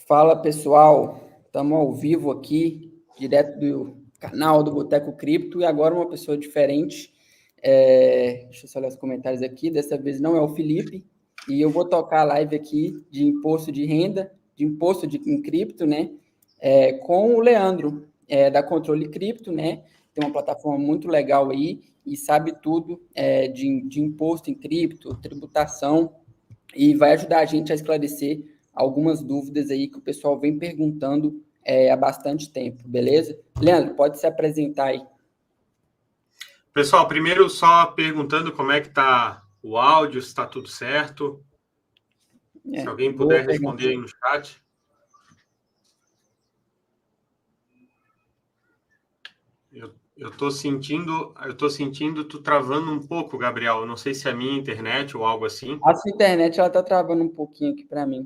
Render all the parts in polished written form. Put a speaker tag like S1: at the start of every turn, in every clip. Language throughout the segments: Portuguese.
S1: Fala pessoal, estamos ao vivo aqui, direto do canal do Boteco Cripto, e agora uma pessoa diferente. Deixa eu só olhar os comentários aqui, dessa vez não é o Felipe, e eu vou tocar a live aqui de imposto de renda, de imposto em cripto, né? Com o Leandro, da Controle Cripto, né? Tem uma plataforma muito legal aí e sabe tudo de imposto em cripto, tributação, e vai ajudar a gente a esclarecer algumas dúvidas aí que o pessoal vem perguntando há bastante tempo, beleza? Leandro, pode se apresentar aí.
S2: Pessoal, primeiro só perguntando como é que está o áudio, se está tudo certo. Se alguém puder responder aí no chat. Eu tô sentindo tu travando um pouco, Gabriel. Eu não sei se é a minha internet ou algo assim.
S1: A sua internet, ela tá travando um pouquinho aqui para mim.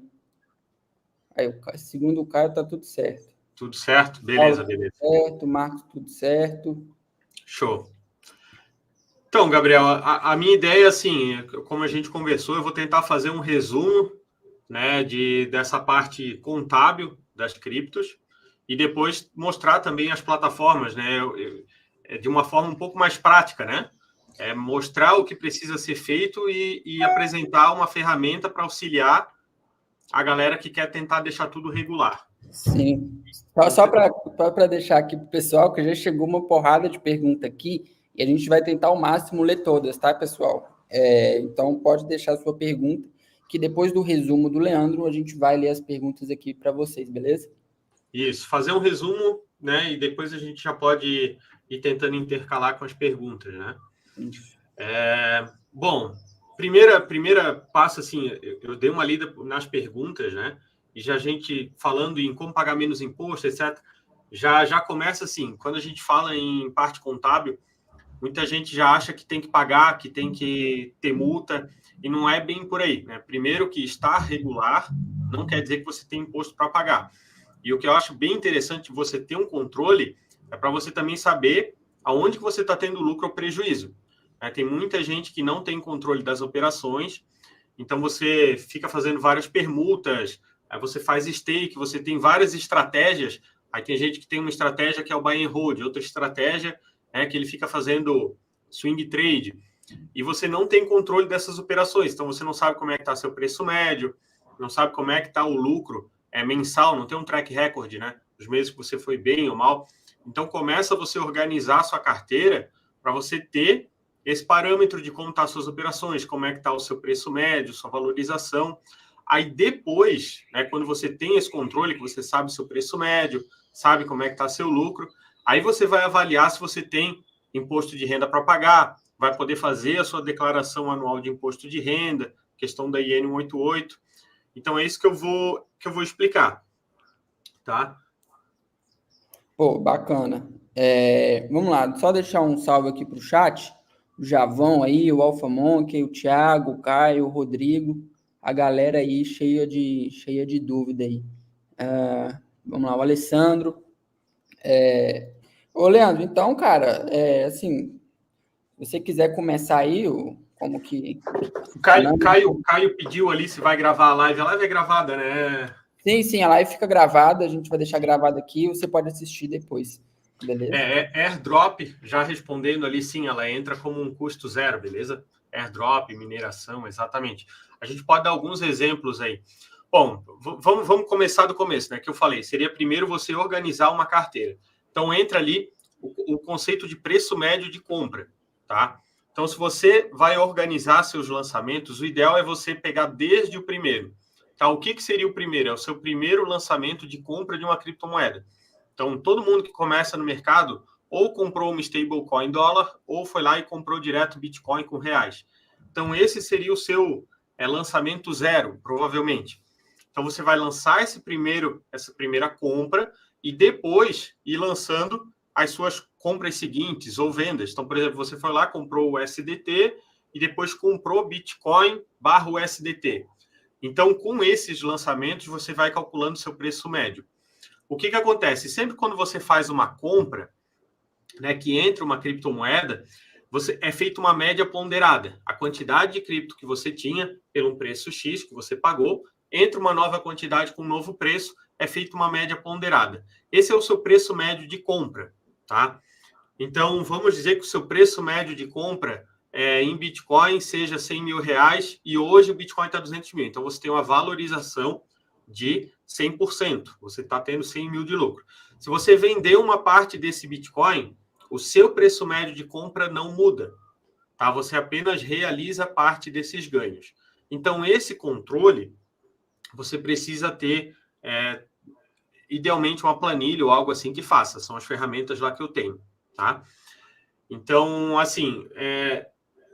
S1: Aí, segundo o Caio, tá tudo certo.
S2: Tudo certo? Beleza, beleza.
S1: Tudo certo, Marcos, tudo certo.
S2: Show. Então, Gabriel, a minha ideia, assim, como a gente conversou, eu vou tentar fazer um resumo, né, dessa parte contábil das criptos e depois mostrar também as plataformas, né, de uma forma um pouco mais prática, né? Mostrar o que precisa ser feito e apresentar uma ferramenta para auxiliar a galera que quer tentar deixar tudo regular.
S1: Sim. Só para deixar aqui para o pessoal, que já chegou uma porrada de pergunta aqui, e a gente vai tentar ao máximo ler todas, tá, pessoal? Então, pode deixar a sua pergunta, que depois do resumo do Leandro, a gente vai ler as perguntas aqui para vocês, beleza?
S2: Isso, fazer um resumo, né? E depois a gente já pode ir tentando intercalar com as perguntas, né? Bom, primeira passo, assim, eu dei uma lida nas perguntas, né? E já a gente falando em como pagar menos imposto, etc., já começa assim, quando a gente fala em parte contábil, muita gente já acha que tem que pagar, que tem que ter multa, e não é bem por aí, né? Primeiro que estar regular não quer dizer que você tem imposto para pagar. E o que eu acho bem interessante de você ter um controle é para você também saber aonde que você está tendo lucro ou prejuízo. Tem muita gente que não tem controle das operações, então você fica fazendo várias permutas, aí você faz stake, você tem várias estratégias. Aí tem gente que tem uma estratégia que é o buy and hold, outra estratégia é que ele fica fazendo swing trade. E você não tem controle dessas operações, então você não sabe como é que está seu preço médio, não sabe como é que está o lucro mensal, não tem um track record, né? Os meses que você foi bem ou mal. Então começa você a organizar a sua carteira para você ter esse parâmetro de como estão as suas operações, como é que está o seu preço médio, sua valorização. Aí depois, né, quando você tem esse controle, que você sabe o seu preço médio, sabe como é que está seu lucro, aí você vai avaliar se você tem imposto de renda para pagar, vai poder fazer a sua declaração anual de imposto de renda, questão da IN 188. Então é isso que eu vou explicar, tá?
S1: Pô, bacana. Vamos lá, só deixar um salve aqui para o chat. O Javão aí, o Alpha Monkey, o Thiago, o Caio, o Rodrigo, a galera aí cheia de dúvida aí. Vamos lá, o Alessandro. Ô, Leandro, então, cara, assim, se você quiser começar aí, como que...
S2: O Caio pediu ali se vai gravar a live. A live é gravada, né?
S1: Sim, a live fica gravada, a gente vai deixar gravada aqui, você pode assistir depois, beleza?
S2: Airdrop, já respondendo ali, sim, ela entra como um custo zero, beleza? Airdrop, mineração, exatamente. A gente pode dar alguns exemplos aí. Bom, vamos começar do começo, né? Que eu falei, seria primeiro você organizar uma carteira. Então, entra ali o conceito de preço médio de compra, tá? Então, se você vai organizar seus lançamentos, o ideal é você pegar desde o primeiro. Tá? O que seria o primeiro? É o seu primeiro lançamento de compra de uma criptomoeda. Então, todo mundo que começa no mercado ou comprou uma stablecoin dólar ou foi lá e comprou direto Bitcoin com reais. Então, esse seria o seu lançamento zero, provavelmente. Então, você vai lançar essa primeira compra e depois ir lançando as suas compras seguintes ou vendas. Então, por exemplo, você foi lá, comprou o SDT e depois comprou Bitcoin / USDT. Então, com esses lançamentos, você vai calculando seu preço médio. O que acontece? Sempre quando você faz uma compra, né, que entra uma criptomoeda, é feita uma média ponderada. A quantidade de cripto que você tinha pelo preço X que você pagou, entra uma nova quantidade com um novo preço, é feita uma média ponderada. Esse é o seu preço médio de compra, tá? Então, vamos dizer que o seu preço médio de compra em Bitcoin seja 100 mil reais e hoje o Bitcoin está 200 mil. Então, você tem uma valorização de 100%. Você está tendo 100 mil de lucro. Se você vender uma parte desse Bitcoin, o seu preço médio de compra não muda, tá? Você apenas realiza parte desses ganhos. Então, esse controle, você precisa ter, idealmente, uma planilha ou algo assim que faça. São as ferramentas lá que eu tenho, tá? Então, assim,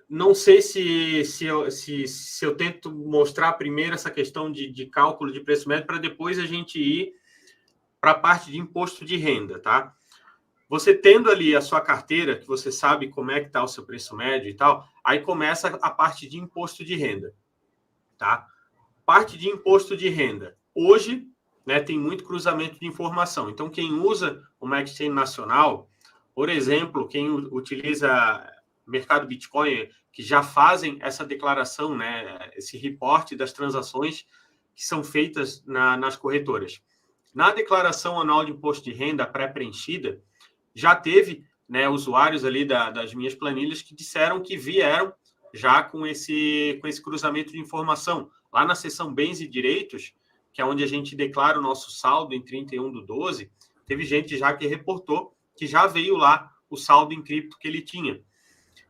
S2: não sei se eu tento mostrar primeiro essa questão de cálculo de preço médio para depois a gente ir para a parte de imposto de renda, tá? Você tendo ali a sua carteira, que você sabe como é que está o seu preço médio e tal, aí começa a parte de imposto de renda, tá? Parte de imposto de renda. Hoje, né, tem muito cruzamento de informação. Então, quem usa uma exchange nacional, por exemplo, quem utiliza mercado Bitcoin, que já fazem essa declaração, né, esse reporte das transações que são feitas nas corretoras. Na declaração anual de imposto de renda pré-preenchida, já teve, né, usuários ali das minhas planilhas que disseram que vieram já com esse cruzamento de informação. Lá na seção Bens e Direitos, que é onde a gente declara o nosso saldo em 31/12, teve gente já que reportou que já veio lá o saldo em cripto que ele tinha.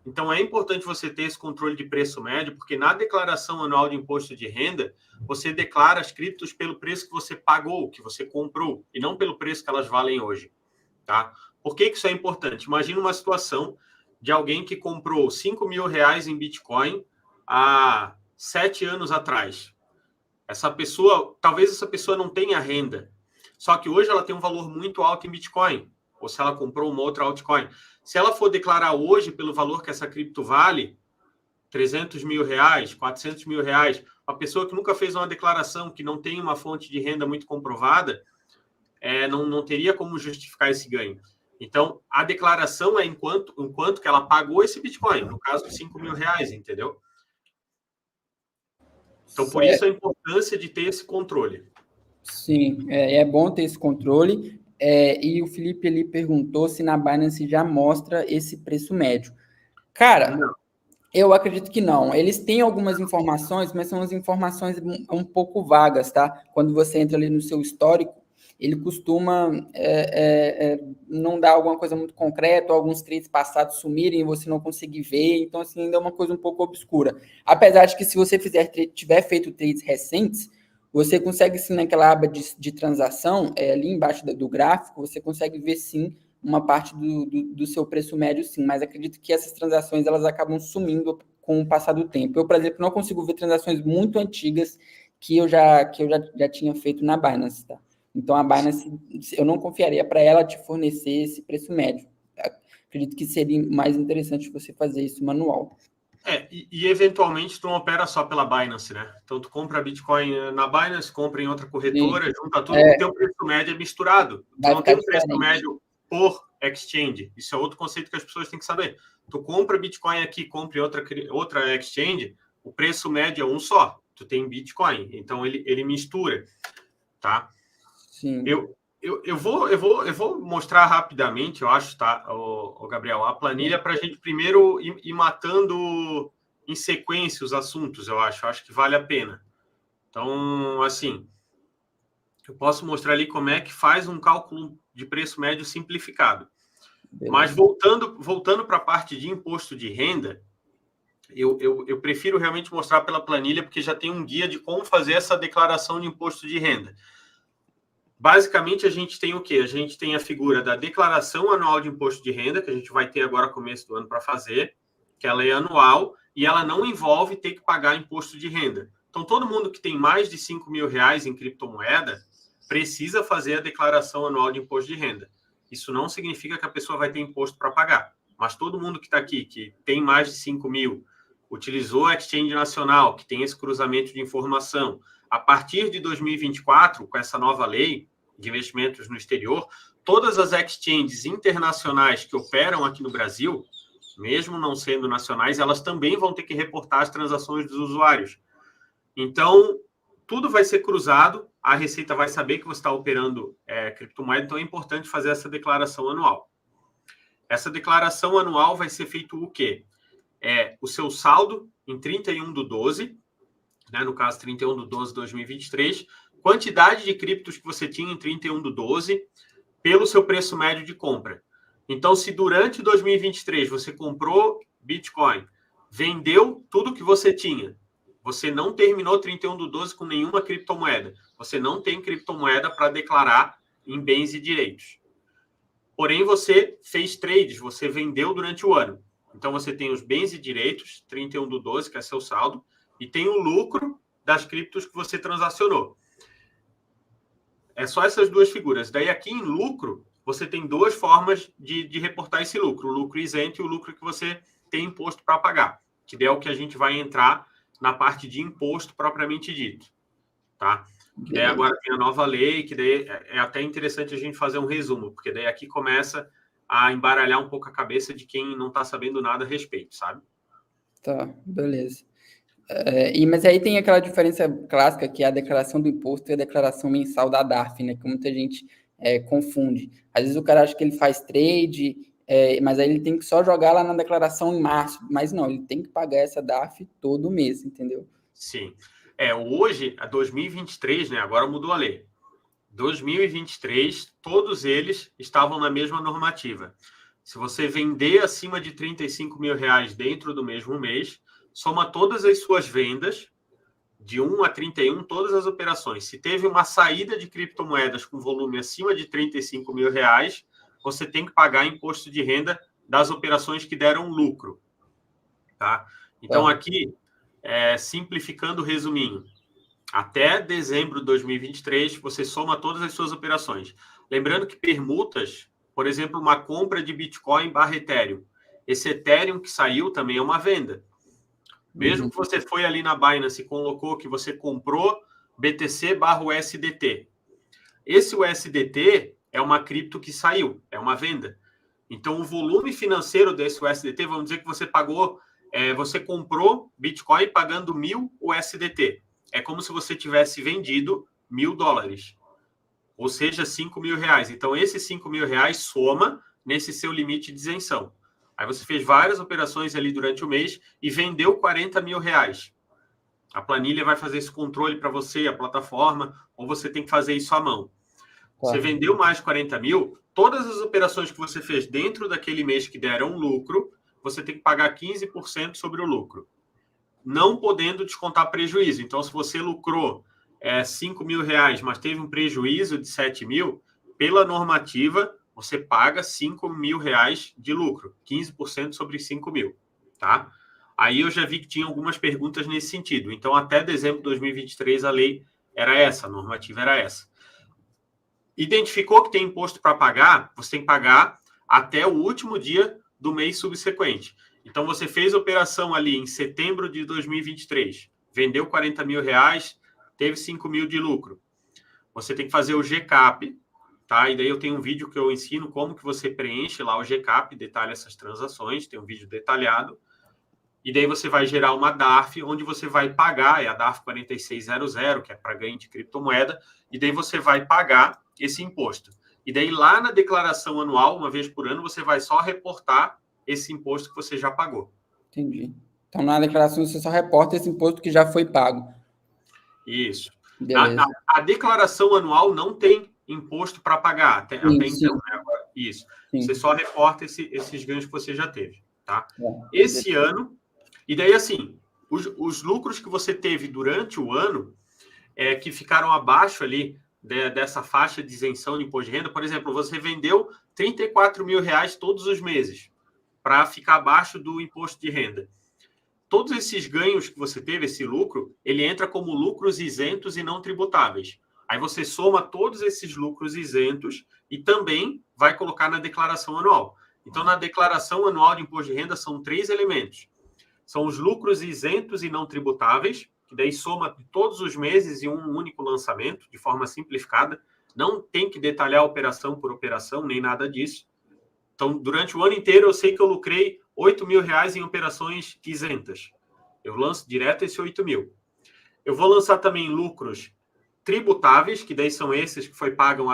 S2: Então, é importante você ter esse controle de preço médio, porque na declaração anual de imposto de renda, você declara as criptos pelo preço que você pagou, que você comprou, e não pelo preço que elas valem hoje, tá? Por que isso é importante? Imagina uma situação de alguém que comprou 5 mil reais em Bitcoin há 7 anos atrás. Talvez essa pessoa não tenha renda, só que hoje ela tem um valor muito alto em Bitcoin, ou se ela comprou uma outra altcoin. Se ela for declarar hoje pelo valor que essa cripto vale, 300 mil reais, 400 mil reais, uma pessoa que nunca fez uma declaração, que não tem uma fonte de renda muito comprovada, não teria como justificar esse ganho. Então, a declaração é enquanto que ela pagou esse Bitcoin, no caso de 5 mil reais, entendeu? Então, por isso a importância de ter esse controle.
S1: Sim, é bom ter esse controle. E o Felipe ele perguntou se na Binance já mostra esse preço médio. Cara, não. Eu acredito que não. Eles têm algumas informações, mas são as informações um pouco vagas, tá? Quando você entra ali no seu histórico, ele costuma não dar alguma coisa muito concreta, ou alguns trades passados sumirem e você não conseguir ver. Então, assim, ainda é uma coisa um pouco obscura. Apesar de que se você tiver feito trades recentes, você consegue sim, naquela aba de transação, ali embaixo do gráfico, você consegue ver sim uma parte do seu preço médio, sim. Mas acredito que essas transações elas acabam sumindo com o passar do tempo. Eu, por exemplo, não consigo ver transações muito antigas que eu já tinha feito na Binance, tá? Então, a Binance, eu não confiaria para ela te fornecer esse preço médio. Acredito que seria mais interessante você fazer isso manual.
S2: E eventualmente tu não opera só pela Binance, né? Então tu compra Bitcoin na Binance, compra em outra corretora, sim, junta tudo, o teu preço médio é misturado. Tu não tem um preço médio por exchange. Isso é outro conceito que as pessoas têm que saber. Tu compra Bitcoin aqui, compra em outra exchange, o preço médio é um só. Tu tem Bitcoin, então ele mistura, tá?
S1: Sim.
S2: Eu vou mostrar rapidamente, eu acho, tá, o Gabriel, a planilha para a gente primeiro ir matando em sequência os assuntos, eu acho. Acho que vale a pena. Então, assim, eu posso mostrar ali como é que faz um cálculo de preço médio simplificado. Beleza. Mas voltando para a parte de imposto de renda, eu prefiro realmente mostrar pela planilha, porque já tem um guia de como fazer essa declaração de imposto de renda. Basicamente, a gente tem o quê? A gente tem a figura da declaração anual de imposto de renda, que a gente vai ter agora começo do ano para fazer, que ela é anual e ela não envolve ter que pagar imposto de renda. Então, todo mundo que tem mais de 5 mil reais em criptomoeda precisa fazer a declaração anual de imposto de renda. Isso não significa que a pessoa vai ter imposto para pagar, mas todo mundo que está aqui, que tem mais de 5 mil, utilizou a Exchange Nacional, que tem esse cruzamento de informação, a partir de 2024, com essa nova lei de investimentos no exterior, todas as exchanges internacionais que operam aqui no Brasil, mesmo não sendo nacionais, elas também vão ter que reportar as transações dos usuários. Então, tudo vai ser cruzado. a Receita vai saber que você está operando criptomoeda, então é importante fazer essa declaração anual. Essa declaração anual vai ser feito o quê? O seu saldo em 31/12, né, no caso 31/12/2023, quantidade de criptos que você tinha em 31/12 pelo seu preço médio de compra. Então, se durante 2023 você comprou Bitcoin, vendeu tudo que você tinha, você não terminou 31/12 com nenhuma criptomoeda, você não tem criptomoeda para declarar em bens e direitos. Porém, você fez trades, você vendeu durante o ano. Então, você tem os bens e direitos, 31/12, que é seu saldo, e tem o lucro das criptos que você transacionou. É só essas duas figuras. Daí, aqui em lucro, você tem duas formas de reportar esse lucro. O lucro isento e o lucro que você tem imposto para pagar, que daí é o que a gente vai entrar na parte de imposto propriamente dito. Tá? Que daí agora tem a nova lei, que daí é até interessante a gente fazer um resumo, porque daí aqui começa a embaralhar um pouco a cabeça de quem não está sabendo nada a respeito, sabe?
S1: Tá, beleza. Mas aí tem aquela diferença clássica que é a declaração do imposto e a declaração mensal da DARF, né? Que muita gente confunde. Às vezes o cara acha que ele faz trade, mas aí ele tem que só jogar lá na declaração em março. Mas não, ele tem que pagar essa DARF todo mês, entendeu?
S2: Sim. Hoje, a 2023, né? Agora mudou a lei. 2023, todos eles estavam na mesma normativa. Se você vender acima de R$35 mil dentro do mesmo mês, soma todas as suas vendas, de 1 a 31, todas as operações. Se teve uma saída de criptomoedas com volume acima de R$35 mil, você tem que pagar imposto de renda das operações que deram lucro. Tá? Então, aqui, simplificando o resuminho, até dezembro de 2023, você soma todas as suas operações. Lembrando que permutas, por exemplo, uma compra de Bitcoin / Ethereum. Esse Ethereum que saiu também é uma venda. Mesmo que você foi ali na Binance e colocou que você comprou BTC / USDT. Esse USDT é uma cripto que saiu, é uma venda. Então, o volume financeiro desse USDT, vamos dizer que você pagou, você comprou Bitcoin pagando 1.000 USDT. É como se você tivesse vendido $1.000, ou seja, R$5 mil. Então, esses R$5 mil soma nesse seu limite de isenção. Aí você fez várias operações ali durante o mês e vendeu R$40 mil. A planilha vai fazer esse controle para você, a plataforma, ou você tem que fazer isso à mão. Você vendeu mais de 40 mil, todas as operações que você fez dentro daquele mês que deram lucro, você tem que pagar 15% sobre o lucro, não podendo descontar prejuízo. Então, se você lucrou R$5 mil, mas teve um prejuízo de 7 mil, pela normativa, você paga R$5 mil de lucro, 15% sobre 5 mil, tá? Aí eu já vi que tinha algumas perguntas nesse sentido. Então, até dezembro de 2023, a lei era essa, a normativa era essa. Identificou que tem imposto para pagar, você tem que pagar até o último dia do mês subsequente. Então, você fez a operação ali em setembro de 2023, vendeu R$40 mil, teve 5 mil de lucro. Você tem que fazer o GCAP, tá? E daí eu tenho um vídeo que eu ensino como que você preenche lá o GCAP, detalha essas transações, tem um vídeo detalhado. E daí você vai gerar uma DARF, onde você vai pagar, é a DARF 4600, que é para ganho de criptomoeda, e daí você vai pagar esse imposto. E daí lá na declaração anual, uma vez por ano, você vai só reportar esse imposto que você já pagou.
S1: Entendi. Então, na declaração, você só reporta esse imposto que já foi pago.
S2: Isso. A declaração anual não tem imposto para pagar, até então, né? Agora, isso. Sim. Você só reporta esses ganhos que você já teve, tá? Esse ano, e daí, assim, os lucros que você teve durante o ano, que ficaram abaixo ali dessa faixa de isenção de imposto de renda, por exemplo, você vendeu R$34 mil todos os meses, para ficar abaixo do imposto de renda. Todos esses ganhos que você teve, esse lucro, ele entra como lucros isentos e não tributáveis. Aí você soma todos esses lucros isentos e também vai colocar na declaração anual. Então, na declaração anual de imposto de renda, são 3 elementos. São os lucros isentos e não tributáveis, que daí soma todos os meses em um único lançamento, de forma simplificada. Não tem que detalhar operação por operação, nem nada disso. Então, durante o ano inteiro, eu sei que eu lucrei R$8 mil em operações isentas. Eu lanço direto esse 8 mil. Eu vou lançar também lucros tributáveis, que daí são esses que foi pago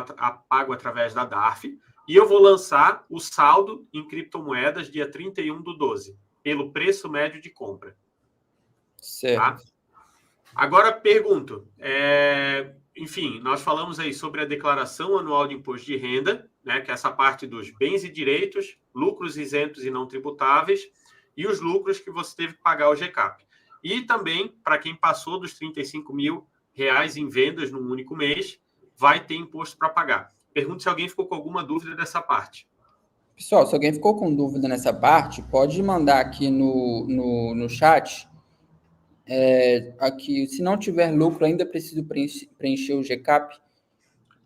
S2: através da DARF, e eu vou lançar o saldo em criptomoedas dia 31/12, pelo preço médio de compra.
S1: Certo.
S2: Tá? Agora, pergunto, enfim, nós falamos aí sobre a declaração anual de imposto de renda, né, que é essa parte dos bens e direitos, lucros isentos e não tributáveis, e os lucros que você teve que pagar ao GCAP. E também, para quem passou dos R$35.000 em vendas num único mês, vai ter imposto para pagar. Pergunto se alguém ficou com alguma dúvida dessa parte.
S1: Pessoal, se alguém ficou com dúvida nessa parte, pode mandar aqui no chat. Aqui, se não tiver lucro, ainda preciso preencher o GCAP?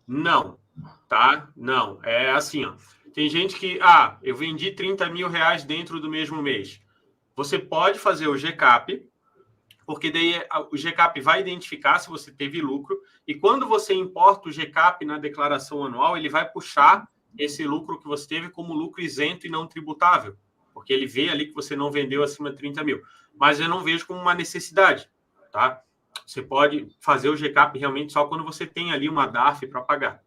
S2: Não, tá? Não. É assim, ó. Tem gente que, eu vendi R$30.000 dentro do mesmo mês. Você pode fazer o GCAP, porque daí o GCAP vai identificar se você teve lucro, e quando você importa o GCAP na declaração anual, ele vai puxar esse lucro que você teve como lucro isento e não tributável, porque ele vê ali que você não vendeu acima de 30.000. Mas eu não vejo como uma necessidade, tá? Você pode fazer o GCAP realmente só quando você tem ali uma DARF para pagar.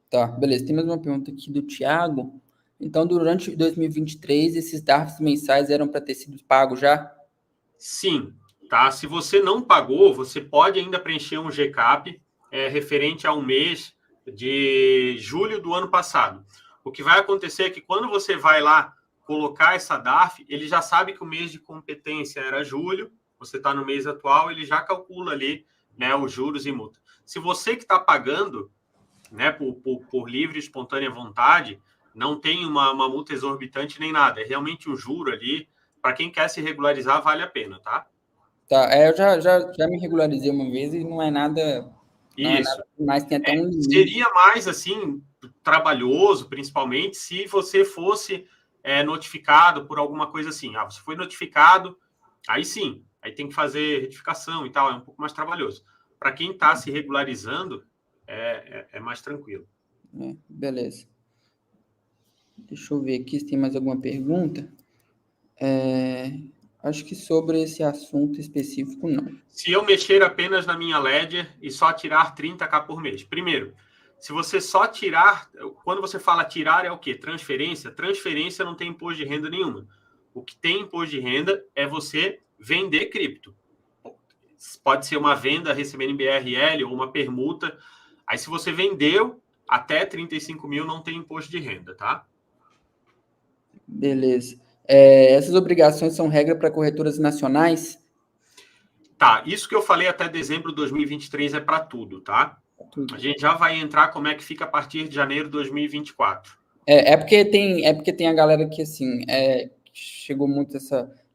S1: Tá, beleza. Tem mais uma pergunta aqui do Thiago. Então, durante 2023, esses DARFs mensais eram para ter sido pagos já?
S2: Sim, tá? Se você não pagou, você pode ainda preencher um GCAP referente a um mês de julho do ano passado. O que vai acontecer é que quando você vai lá colocar essa DARF, ele já sabe que o mês de competência era julho, você está no mês atual, ele já calcula ali, né, os juros e multa. Se você que está pagando, né, por livre e espontânea vontade, não tem uma multa exorbitante nem nada, é realmente um juro ali. Para quem quer se regularizar, vale a pena, tá?
S1: Tá, eu já me regularizei uma vez e não é nada. Não é
S2: Isso.
S1: nada mais, tem até um limite.
S2: Seria mais, assim, trabalhoso, principalmente, se você fosse notificado por alguma coisa assim. Você foi notificado, aí sim, aí tem que fazer retificação e tal, é um pouco mais trabalhoso. Para quem está se regularizando, é mais tranquilo.
S1: Beleza. Deixa eu ver aqui se tem mais alguma pergunta. Acho que sobre esse assunto específico, não.
S2: Se eu mexer apenas na minha Ledger e só tirar 30k por mês. Primeiro, se você só tirar... Quando você fala tirar, é o quê? Transferência? Transferência não tem imposto de renda nenhuma. O que tem imposto de renda é você vender cripto. Pode ser uma venda recebendo em BRL ou uma permuta. Aí, se você vendeu até 35.000, não tem imposto de renda, tá?
S1: Beleza. Essas obrigações são regra para corretoras nacionais?
S2: Tá, isso que eu falei até dezembro de 2023 é para tudo, tá?
S1: Tudo.
S2: A gente já vai entrar como é que fica a partir de janeiro de 2024.
S1: Porque tem a galera que, assim, chegou muito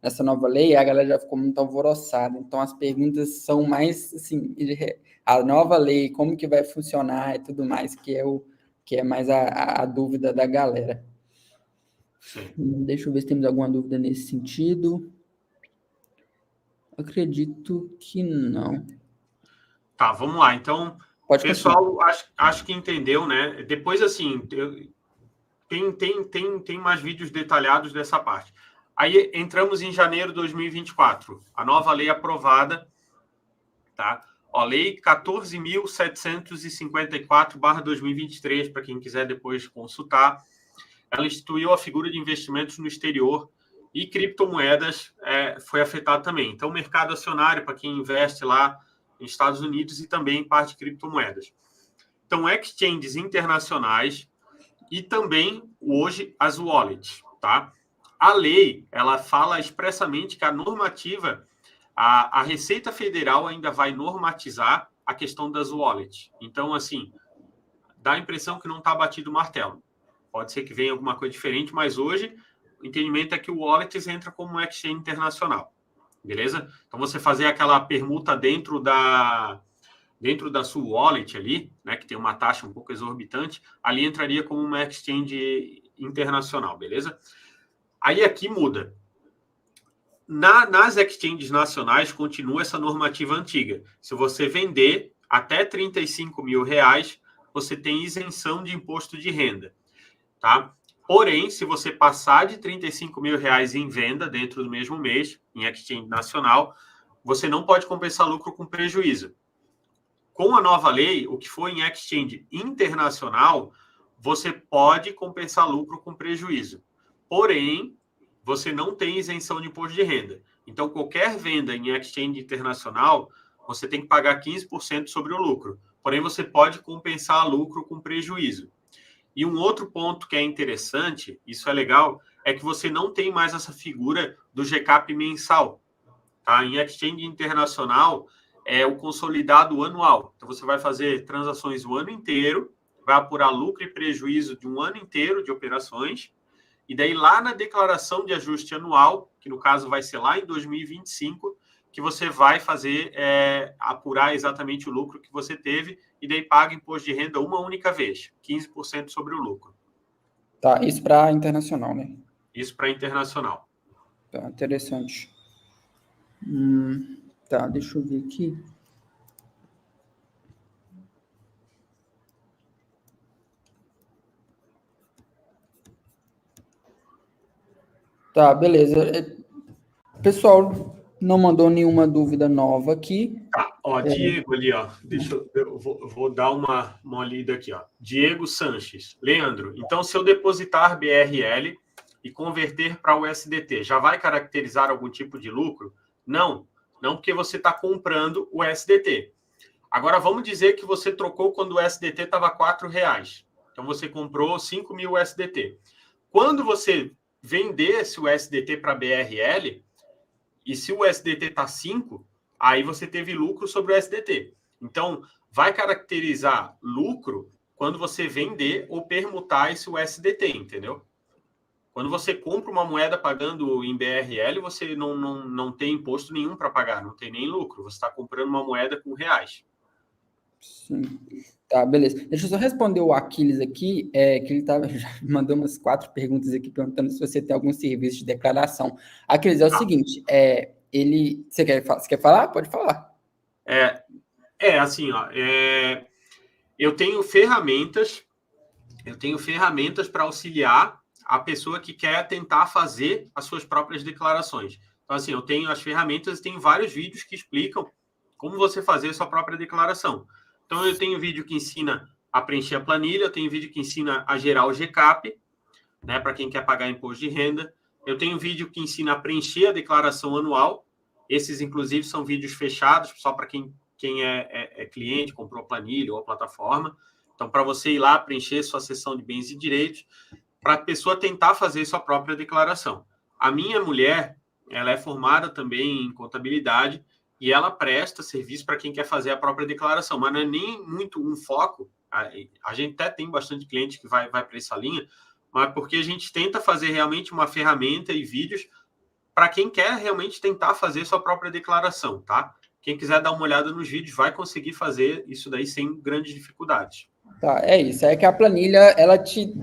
S1: nessa nova lei e a galera já ficou muito alvoroçada. Então, as perguntas são mais, assim, a nova lei, como que vai funcionar e tudo mais, que é mais a dúvida da galera.
S2: Sim.
S1: Deixa eu ver se temos alguma dúvida nesse sentido. Acredito que não.
S2: Tá, vamos lá. Então,
S1: Pode
S2: pessoal, acho que entendeu, né? Depois, assim, tem mais vídeos detalhados dessa parte. Aí entramos em janeiro de 2024. A nova lei aprovada, tá? Lei 14.754/2023, para quem quiser depois consultar. Ela instituiu a figura de investimentos no exterior e criptomoedas foi afetado também. Então, o mercado acionário, para quem investe lá nos Estados Unidos e também em parte de criptomoedas. Então, exchanges internacionais e também, hoje, as wallets, tá? A lei, ela fala expressamente que a normativa, a Receita Federal ainda vai normatizar a questão das wallets. Então, assim, dá a impressão que não está batido o martelo. Pode ser que venha alguma coisa diferente, mas hoje o entendimento é que o wallets entra como um exchange internacional, beleza? Então, você fazer aquela permuta dentro da sua wallet ali, né, que tem uma taxa um pouco exorbitante, ali entraria como uma exchange internacional, beleza? Aí aqui muda. Nas exchanges nacionais continua essa normativa antiga. Se você vender até R$35.000, você tem isenção de imposto de renda, tá? Porém, se você passar de R$35.000 em venda dentro do mesmo mês, em exchange nacional, você não pode compensar lucro com prejuízo. com a nova lei, o que for em exchange internacional, você pode compensar lucro com prejuízo. Porém, você não tem isenção de imposto de renda. Então, qualquer venda em exchange internacional, você tem que pagar 15% sobre o lucro. Porém, você pode compensar lucro com prejuízo. E um outro ponto que é interessante, isso é legal, é que você não tem mais essa figura do GCAP mensal. Tá? Em exchange internacional, é o consolidado anual. Então, você vai fazer transações o ano inteiro, vai apurar lucro e prejuízo de um ano inteiro de operações, e daí lá na declaração de ajuste anual, que no caso vai ser lá em 2025, que você vai fazer, apurar exatamente o lucro que você teve, e daí paga imposto de renda uma única vez, 15% sobre o lucro.
S1: Tá, isso para internacional, né?
S2: Isso para internacional.
S1: Tá, interessante. Tá, deixa eu ver aqui. Tá, beleza. Pessoal, não mandou nenhuma dúvida nova aqui.
S2: Tá, ó, Diego ali, ó. Eu vou dar uma lida aqui, ó. Diego Sanches. Leandro, então se eu depositar BRL e converter para o USDT, já vai caracterizar algum tipo de lucro? Não, porque você está comprando o USDT. Agora, vamos dizer que você trocou quando o USDT estava R$4. Então, você comprou 5.000 USDT. Quando você vender esse USDT para BRL, e se o USDT está 5, aí você teve lucro sobre o USDT. Então, vai caracterizar lucro quando você vender ou permutar esse USDT, entendeu? Quando você compra uma moeda pagando em BRL, você não tem imposto nenhum para pagar, não tem nem lucro. Você está comprando uma moeda com reais.
S1: Sim. Tá, beleza. Deixa eu só responder o Aquiles aqui, que ele já mandou umas 4 perguntas aqui perguntando se você tem algum serviço de declaração. Aquiles, é o seguinte, você quer falar? Pode falar.
S2: Assim, ó, eu tenho ferramentas para auxiliar a pessoa que quer tentar fazer as suas próprias declarações. Então, assim, eu tenho as ferramentas e tenho vários vídeos que explicam como você fazer a sua própria declaração. Então, eu tenho vídeo que ensina a preencher a planilha, eu tenho vídeo que ensina a gerar o GCAP, né, para quem quer pagar imposto de renda. Eu tenho vídeo que ensina a preencher a declaração anual. Esses, inclusive, são vídeos fechados, só para quem é cliente, comprou a planilha ou a plataforma. Então, para você ir lá preencher sua seção de bens e direitos, para a pessoa tentar fazer sua própria declaração. A minha mulher, ela é formada também em contabilidade, e ela presta serviço para quem quer fazer a própria declaração, mas não é nem muito um foco. A gente até tem bastante cliente que vai para essa linha, mas porque a gente tenta fazer realmente uma ferramenta e vídeos para quem quer realmente tentar fazer sua própria declaração, tá? Quem quiser dar uma olhada nos vídeos vai conseguir fazer isso daí sem grandes dificuldades.
S1: Tá, é isso. É que a planilha, ela te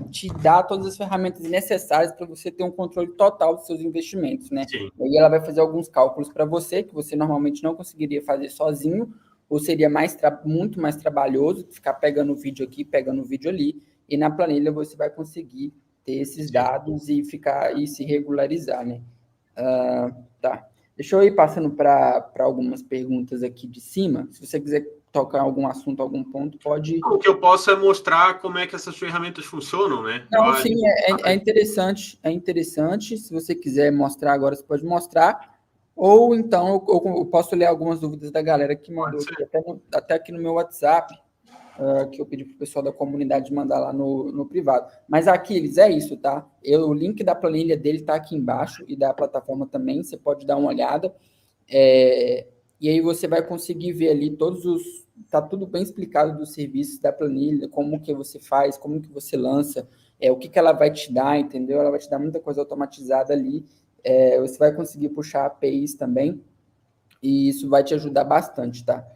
S1: dá todas as ferramentas necessárias para você ter um controle total dos seus investimentos, né?
S2: Sim.
S1: E aí ela vai fazer alguns cálculos para você, que você normalmente não conseguiria fazer sozinho, ou seria muito mais trabalhoso ficar pegando o vídeo aqui, pegando o vídeo ali, e na planilha você vai conseguir ter esses dados e se regularizar, né? Tá. Deixa eu ir passando para algumas perguntas aqui de cima. Se você quiser tocar algum assunto, algum ponto, pode...
S2: O que eu posso é mostrar como é que essas ferramentas funcionam, né?
S1: Não, sim, é interessante. É interessante. Se você quiser mostrar agora, você pode mostrar. Ou então eu posso ler algumas dúvidas da galera que mandou aqui, até aqui no meu WhatsApp, que eu pedi para o pessoal da comunidade mandar lá no privado. Mas, Aquiles, é isso, tá? O link da planilha dele está aqui embaixo e da plataforma também, você pode dar uma olhada. E aí você vai conseguir ver ali tá tudo bem explicado dos serviços da planilha, como que você faz, como que você lança, o que ela vai te dar, entendeu? Ela vai te dar muita coisa automatizada ali. Você vai conseguir puxar APIs também, e isso vai te ajudar bastante, tá?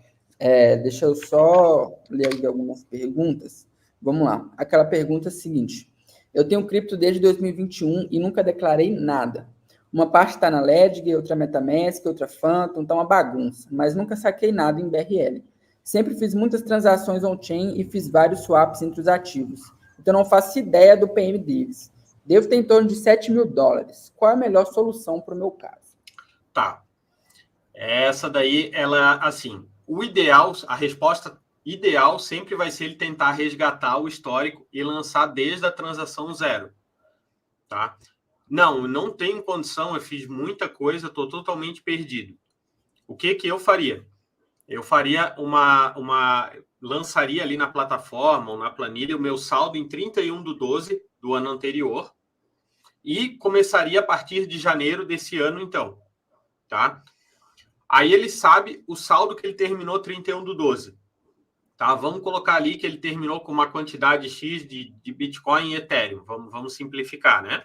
S1: Deixa eu só ler aí algumas perguntas. Vamos lá. Aquela pergunta é a seguinte: eu tenho cripto desde 2021 e nunca declarei nada. Uma parte está na Ledger, outra MetaMask, outra Phantom, tá uma bagunça, mas nunca saquei nada em BRL. Sempre fiz muitas transações on-chain e fiz vários swaps entre os ativos. Então não faço ideia do PM deles. Devo ter em torno de $7.000. Qual é a melhor solução para o meu caso?
S2: Tá. Essa daí, ela, assim, o ideal, a resposta ideal sempre vai ser ele tentar resgatar o histórico e lançar desde a transação 0. Tá? Não tenho condição, eu fiz muita coisa, estou totalmente perdido. O que eu faria? Eu faria lançaria ali na plataforma ou na planilha o meu saldo em 31/12 do ano anterior e começaria a partir de janeiro desse ano, então. Tá? Aí ele sabe o saldo que ele terminou 31/12. Tá? Vamos colocar ali que ele terminou com uma quantidade X de Bitcoin e Ethereum. Vamos simplificar, né?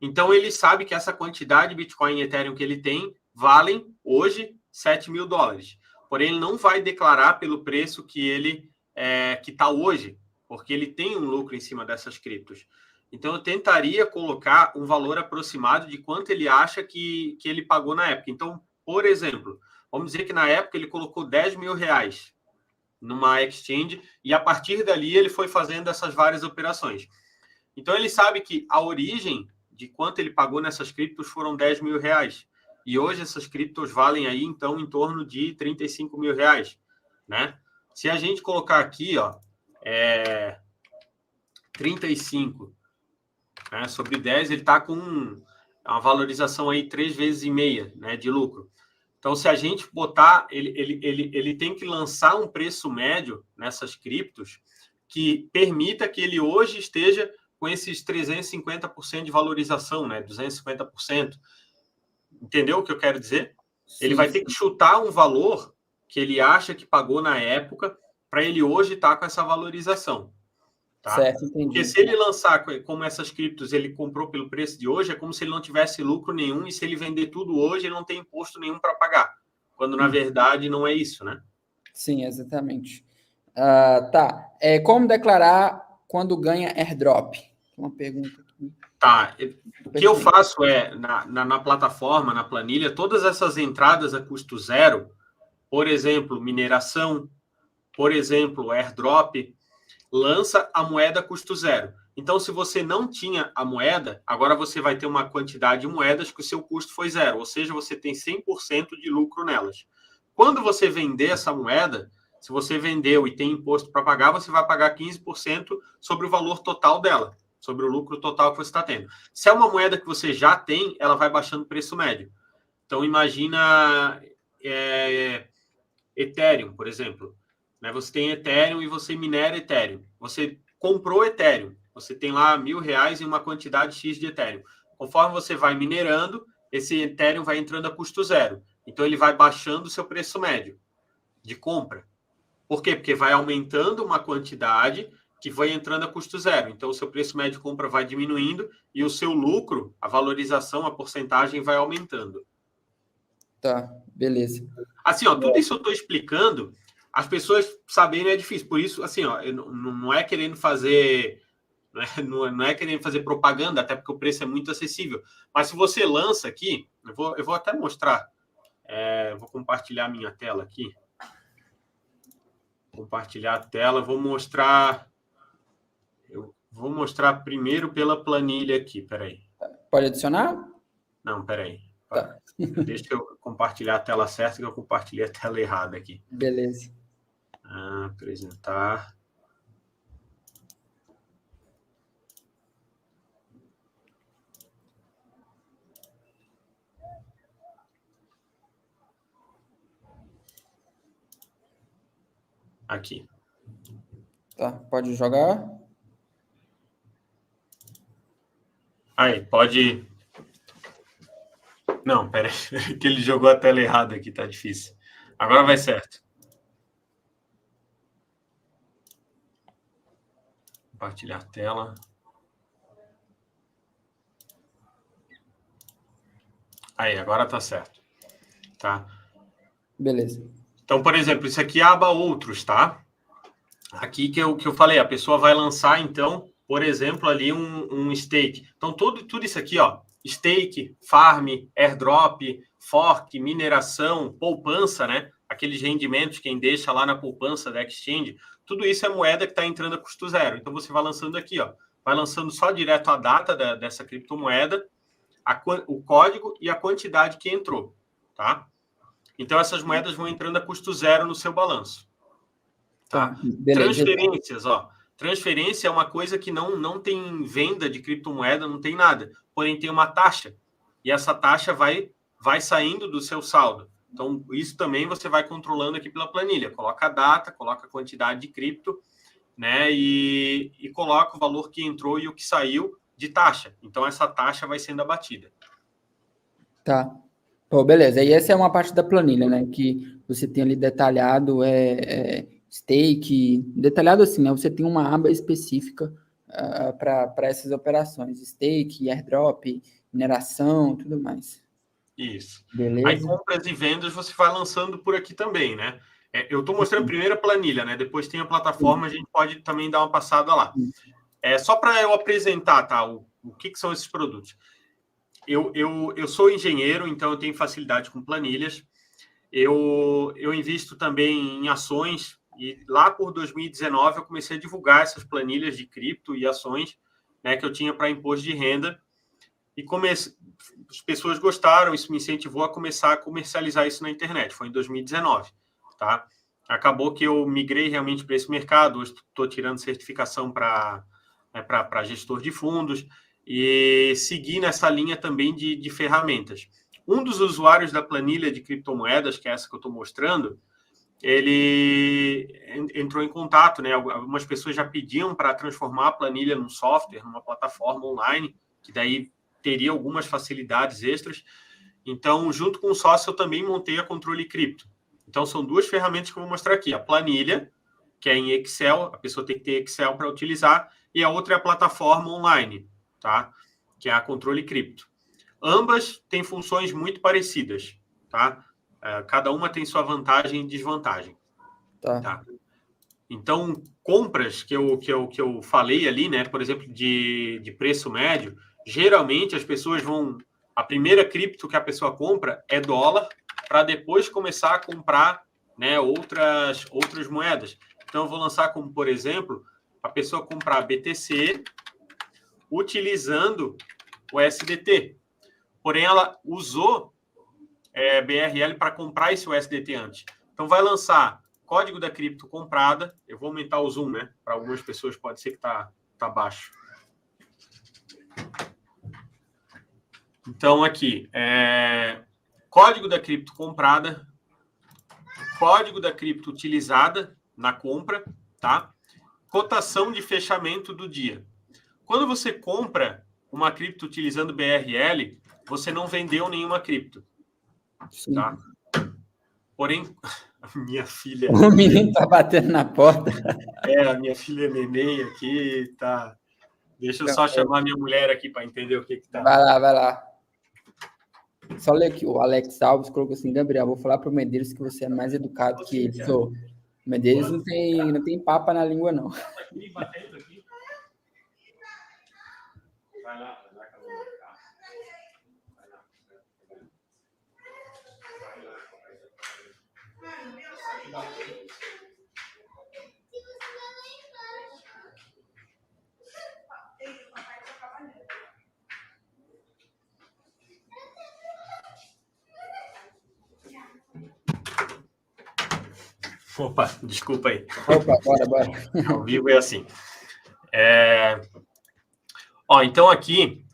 S2: Então, ele sabe que essa quantidade de Bitcoin e Ethereum que ele tem valem hoje $7.000. Porém, ele não vai declarar pelo preço que ele que está hoje, porque ele tem um lucro em cima dessas criptos. Então, eu tentaria colocar um valor aproximado de quanto ele acha que ele pagou na época. Então, por exemplo, vamos dizer que na época ele colocou R$10.000 numa exchange e a partir dali ele foi fazendo essas várias operações. Então, ele sabe que a origem de quanto ele pagou nessas criptos foram R$10.000. E hoje essas criptos valem aí, então, em torno de R$35.000, né? Se a gente colocar aqui, ó, 35, né, sobre 10, ele está com uma valorização aí 3,5 vezes, né, de lucro. Então, se a gente botar, ele tem que lançar um preço médio nessas criptos que permita que ele hoje esteja com esses 350% de valorização, né, 250%. Entendeu o que eu quero dizer? Sim, ele vai ter que chutar um valor que ele acha que pagou na época para ele hoje estar com essa valorização. Tá?
S1: Certo, entendi.
S2: Porque se ele lançar como essas criptos ele comprou pelo preço de hoje, é como se ele não tivesse lucro nenhum e se ele vender tudo hoje, ele não tem imposto nenhum para pagar. Quando, na verdade, não é isso, né?
S1: Sim, exatamente. Tá. Como declarar quando ganha airdrop? Uma pergunta aqui.
S2: Tá. O que eu faço na plataforma, na planilha, todas essas entradas a custo zero, por exemplo, mineração, por exemplo, airdrop, lança a moeda custo zero. Então, se você não tinha a moeda, agora você vai ter uma quantidade de moedas que o seu custo foi zero, ou seja, você tem 100% de lucro nelas. Quando você vender essa moeda, se você vendeu e tem imposto para pagar, você vai pagar 15% sobre o valor total dela, sobre o lucro total que você está tendo. Se é uma moeda que você já tem, ela vai baixando o preço médio. Então, imagina Ethereum, por exemplo. Você tem Ethereum e você minera Ethereum. Você comprou Ethereum. Você tem lá R$1.000 e uma quantidade X de Ethereum. Conforme você vai minerando, esse Ethereum vai entrando a custo zero. Então, ele vai baixando o seu preço médio de compra. Por quê? Porque vai aumentando uma quantidade que vai entrando a custo zero. Então, o seu preço médio de compra vai diminuindo e o seu lucro, a valorização, a porcentagem vai aumentando.
S1: Tá, beleza.
S2: Assim, ó, tudo isso eu estou explicando, as pessoas saberem é difícil. Por isso, assim, ó, não é querendo fazer... Não é querendo fazer propaganda, até porque o preço é muito acessível. Mas se você lança aqui, eu vou até mostrar. Vou compartilhar a minha tela aqui. Compartilhar a tela, vou mostrar. Eu vou mostrar primeiro pela planilha aqui, peraí.
S1: Pode adicionar?
S2: Não, peraí.
S1: Tá.
S2: Deixa eu compartilhar a tela certa, que eu compartilhei a tela errada aqui.
S1: Beleza.
S2: Apresentar. Aqui.
S1: Tá, pode jogar.
S2: Aí, pode... Não, peraí, que ele jogou a tela errada aqui, tá difícil. Agora vai certo. Compartilhar a tela. Aí, agora tá certo. Tá?
S1: Beleza.
S2: Então, por exemplo, isso aqui é a aba outros, tá? Aqui que eu falei, a pessoa vai lançar, então, por exemplo, ali um stake. Então, tudo isso aqui, ó, stake, farm, airdrop, fork, mineração, poupança, né? Aqueles rendimentos, quem deixa lá na poupança da exchange, tudo isso é moeda que está entrando a custo zero. Então, você vai lançando aqui, ó, vai lançando só direto a data dessa criptomoeda, o código e a quantidade que entrou, tá? Então, essas moedas vão entrando a custo zero no seu balanço. Tá?
S1: Beleza.
S2: Transferências, ó. Transferência é uma coisa que não tem venda de criptomoeda, não tem nada. Porém, tem uma taxa. E essa taxa vai saindo do seu saldo. Então, isso também você vai controlando aqui pela planilha. Coloca a data, coloca a quantidade de cripto, né? E coloca o valor que entrou e o que saiu de taxa. Então, essa taxa vai sendo abatida.
S1: Tá. Pô, beleza. E essa é uma parte da planilha, né? Que você tem ali detalhado, stake, detalhado assim, né? Você tem uma aba específica para essas operações, stake, airdrop, mineração, tudo mais.
S2: Isso.
S1: Beleza.
S2: Aí compras e vendas você vai lançando por aqui também, né? Eu estou mostrando primeiro a planilha, né? Depois tem a plataforma, a gente pode também dar uma passada lá. Só para eu apresentar, tá? O que são esses produtos. Eu sou engenheiro, então eu tenho facilidade com planilhas. Eu invisto também em ações, e lá por 2019 eu comecei a divulgar essas planilhas de cripto e ações, né, que eu tinha para imposto de renda. E as pessoas gostaram, isso me incentivou a começar a comercializar isso na internet. Foi em 2019, tá? Acabou que eu migrei realmente para esse mercado. Hoje estou tirando certificação para gestor de fundos e segui nessa linha também de ferramentas. Um dos usuários da planilha de criptomoedas, que é essa que eu estou mostrando, ele entrou em contato, né? Algumas pessoas já pediam para transformar a planilha num software, numa plataforma online, que daí teria algumas facilidades extras. Então, junto com o sócio, eu também montei a Controle Cripto. Então, são duas ferramentas que eu vou mostrar aqui. A planilha, que é em Excel, a pessoa tem que ter Excel para utilizar, e a outra é a plataforma online, tá? Que é a Controle Cripto. Ambas têm funções muito parecidas, tá? Cada uma tem sua vantagem e desvantagem. Tá? Então, compras que eu falei ali, né? Por exemplo, de preço médio, geralmente as pessoas vão... A primeira cripto que a pessoa compra é dólar, para depois começar a comprar, né, outras moedas. Então, eu vou lançar como, por exemplo, a pessoa comprar BTC utilizando o SDT. Porém, ela usou BRL para comprar esse USDT antes. Então, vai lançar código da cripto comprada. Eu vou aumentar o zoom, né? Para algumas pessoas pode ser que tá baixo. Então, aqui, código da cripto comprada, código da cripto utilizada na compra, tá? Cotação de fechamento do dia. Quando você compra uma cripto utilizando BRL, você não vendeu nenhuma cripto.
S1: Sim.
S2: Tá? Porém, a minha filha...
S1: O menino tá batendo na porta.
S2: A minha filha neném aqui, tá... Deixa eu só chamar minha mulher aqui para entender o que tá.
S1: Vai lá. Só ler aqui, o Alex Alves colocou assim: Gabriel, vou falar pro Medeiros que você é mais educado que ele. O Medeiros não tem papa na língua, não.
S2: Aqui, batendo aqui. Vai lá, Opa, desculpa aí.
S1: Opa, bora.
S2: Ao vivo é assim. Então aqui,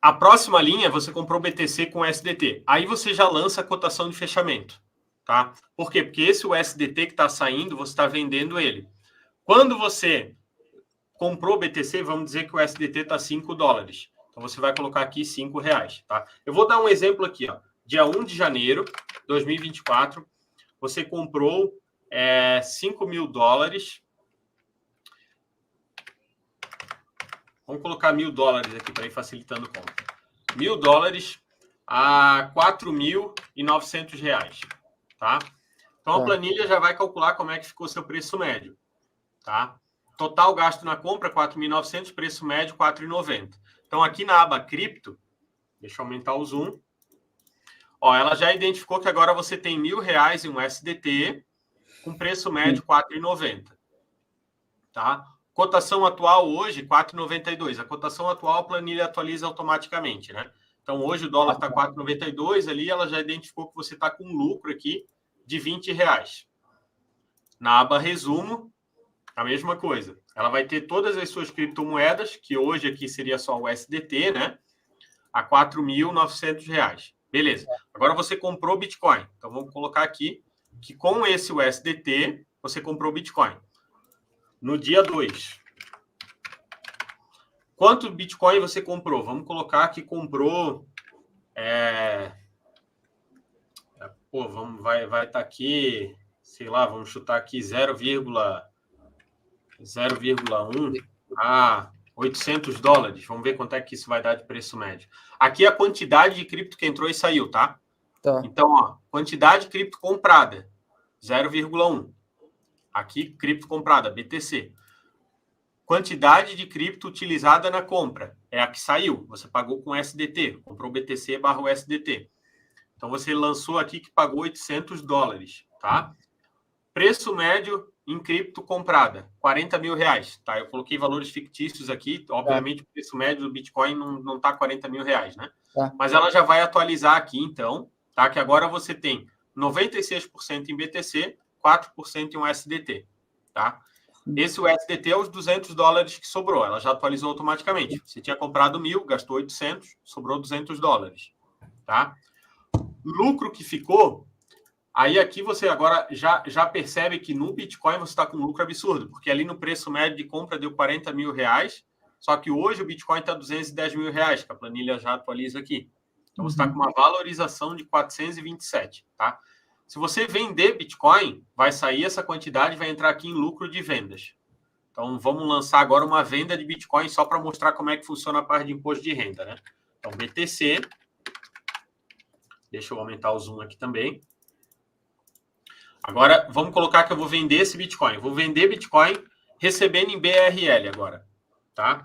S2: a próxima linha, você comprou BTC com SDT. Aí você já lança a cotação de fechamento, tá? Por quê? Porque esse USDT que está saindo, você está vendendo ele. Quando você comprou BTC, vamos dizer que o USDT está $5. Então, você vai colocar aqui R$5, tá? Eu vou dar um exemplo aqui, ó. Dia 1 de janeiro de 2024, você comprou $5.000. Vamos colocar $1.000 aqui para ir facilitando o conta. $1.000 a R$4.900, tá? Então, a planilha já vai calcular como é que ficou seu preço médio, tá? Total gasto na compra, 4.900, preço médio, 4,90. Então, aqui na aba cripto, deixa eu aumentar o zoom. Ó, ela já identificou que agora você tem R$1.000 em um SDT, com preço médio, 4,90. Tá? Cotação atual hoje, 4,92. A cotação atual, a planilha atualiza automaticamente, né? Então, hoje o dólar está 4,92, ali ela já identificou que você está com um lucro aqui de R$20. Na aba resumo, a mesma coisa. Ela vai ter todas as suas criptomoedas, que hoje aqui seria só o SDT, né? A R$ 4.900. Beleza. Agora você comprou Bitcoin. Então, vamos colocar aqui que com esse USDT, você comprou Bitcoin. No dia 2. Quanto Bitcoin você comprou? Vamos colocar que comprou... vai estar aqui, sei lá, vamos chutar aqui 0,1 a $800. Vamos ver quanto é que isso vai dar de preço médio. Aqui a quantidade de cripto que entrou e saiu, tá?
S1: Tá.
S2: Então, ó, quantidade de cripto comprada, 0,1. Aqui, cripto comprada, BTC. Quantidade de cripto utilizada na compra, é a que saiu. Você pagou com SDT, comprou BTC barra USDT. Então, você lançou aqui que pagou $800, tá? Preço médio em cripto comprada, R$40 mil, tá? Eu coloquei valores fictícios aqui. Obviamente, o preço médio do Bitcoin não está R$40 mil, né?
S1: Tá.
S2: Mas ela já vai atualizar aqui, então, tá? Que agora você tem 96% em BTC, 4% em USDT, tá? Esse USDT é os $200 que sobrou. Ela já atualizou automaticamente. Você tinha comprado 1.000, gastou 800, sobrou $200, tá? Lucro que ficou, aí aqui você agora já percebe que no Bitcoin você está com um lucro absurdo, porque ali no preço médio de compra deu R$40 mil, só que hoje o Bitcoin está R$210 mil, que a planilha já atualiza aqui. Então você está com uma valorização de 427, tá? Se você vender Bitcoin, vai sair essa quantidade e vai entrar aqui em lucro de vendas. Então vamos lançar agora uma venda de Bitcoin só para mostrar como é que funciona a parte de imposto de renda, né? Então BTC... Deixa eu aumentar o zoom aqui também. Agora, vamos colocar que eu vou vender esse Bitcoin. Eu vou vender Bitcoin recebendo em BRL agora, tá?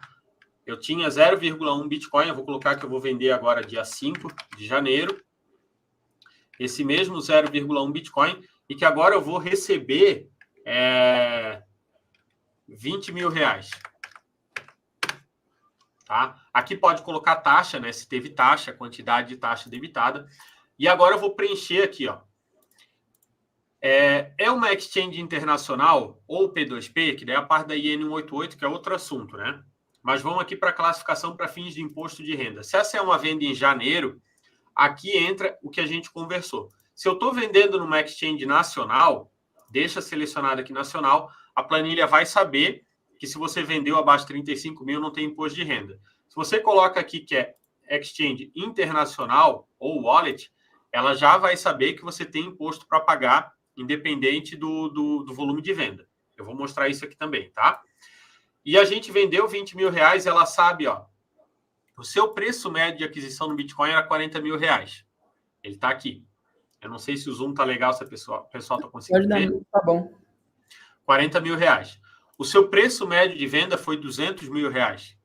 S2: Eu tinha 0,1 Bitcoin, eu vou colocar que eu vou vender agora dia 5 de janeiro. Esse mesmo 0,1 Bitcoin e que agora eu vou receber R$20 mil. Tá? Aqui pode colocar taxa, né? Se teve taxa, quantidade de taxa debitada. E agora eu vou preencher aqui, ó. É uma exchange internacional ou P2P, que daí é a parte da IN 188, que é outro assunto, né? Mas vamos aqui para a classificação para fins de imposto de renda. Se essa é uma venda em janeiro, aqui entra o que a gente conversou. Se eu estou vendendo numa exchange nacional, deixa selecionado aqui nacional, a planilha vai saber que se você vendeu abaixo de 35 mil, não tem imposto de renda. Se você coloca aqui que é exchange internacional ou wallet, ela já vai saber que você tem imposto para pagar, independente do volume de venda. Eu vou mostrar isso aqui também, tá? E a gente vendeu R$20 mil, ela sabe, ó, o seu preço médio de aquisição no Bitcoin era R$40 mil. Ele está aqui. Eu não sei se o zoom tá legal, se o pessoal está conseguindo ver.
S1: Tá bom.
S2: R$40 mil. O seu preço médio de venda foi R$200 mil,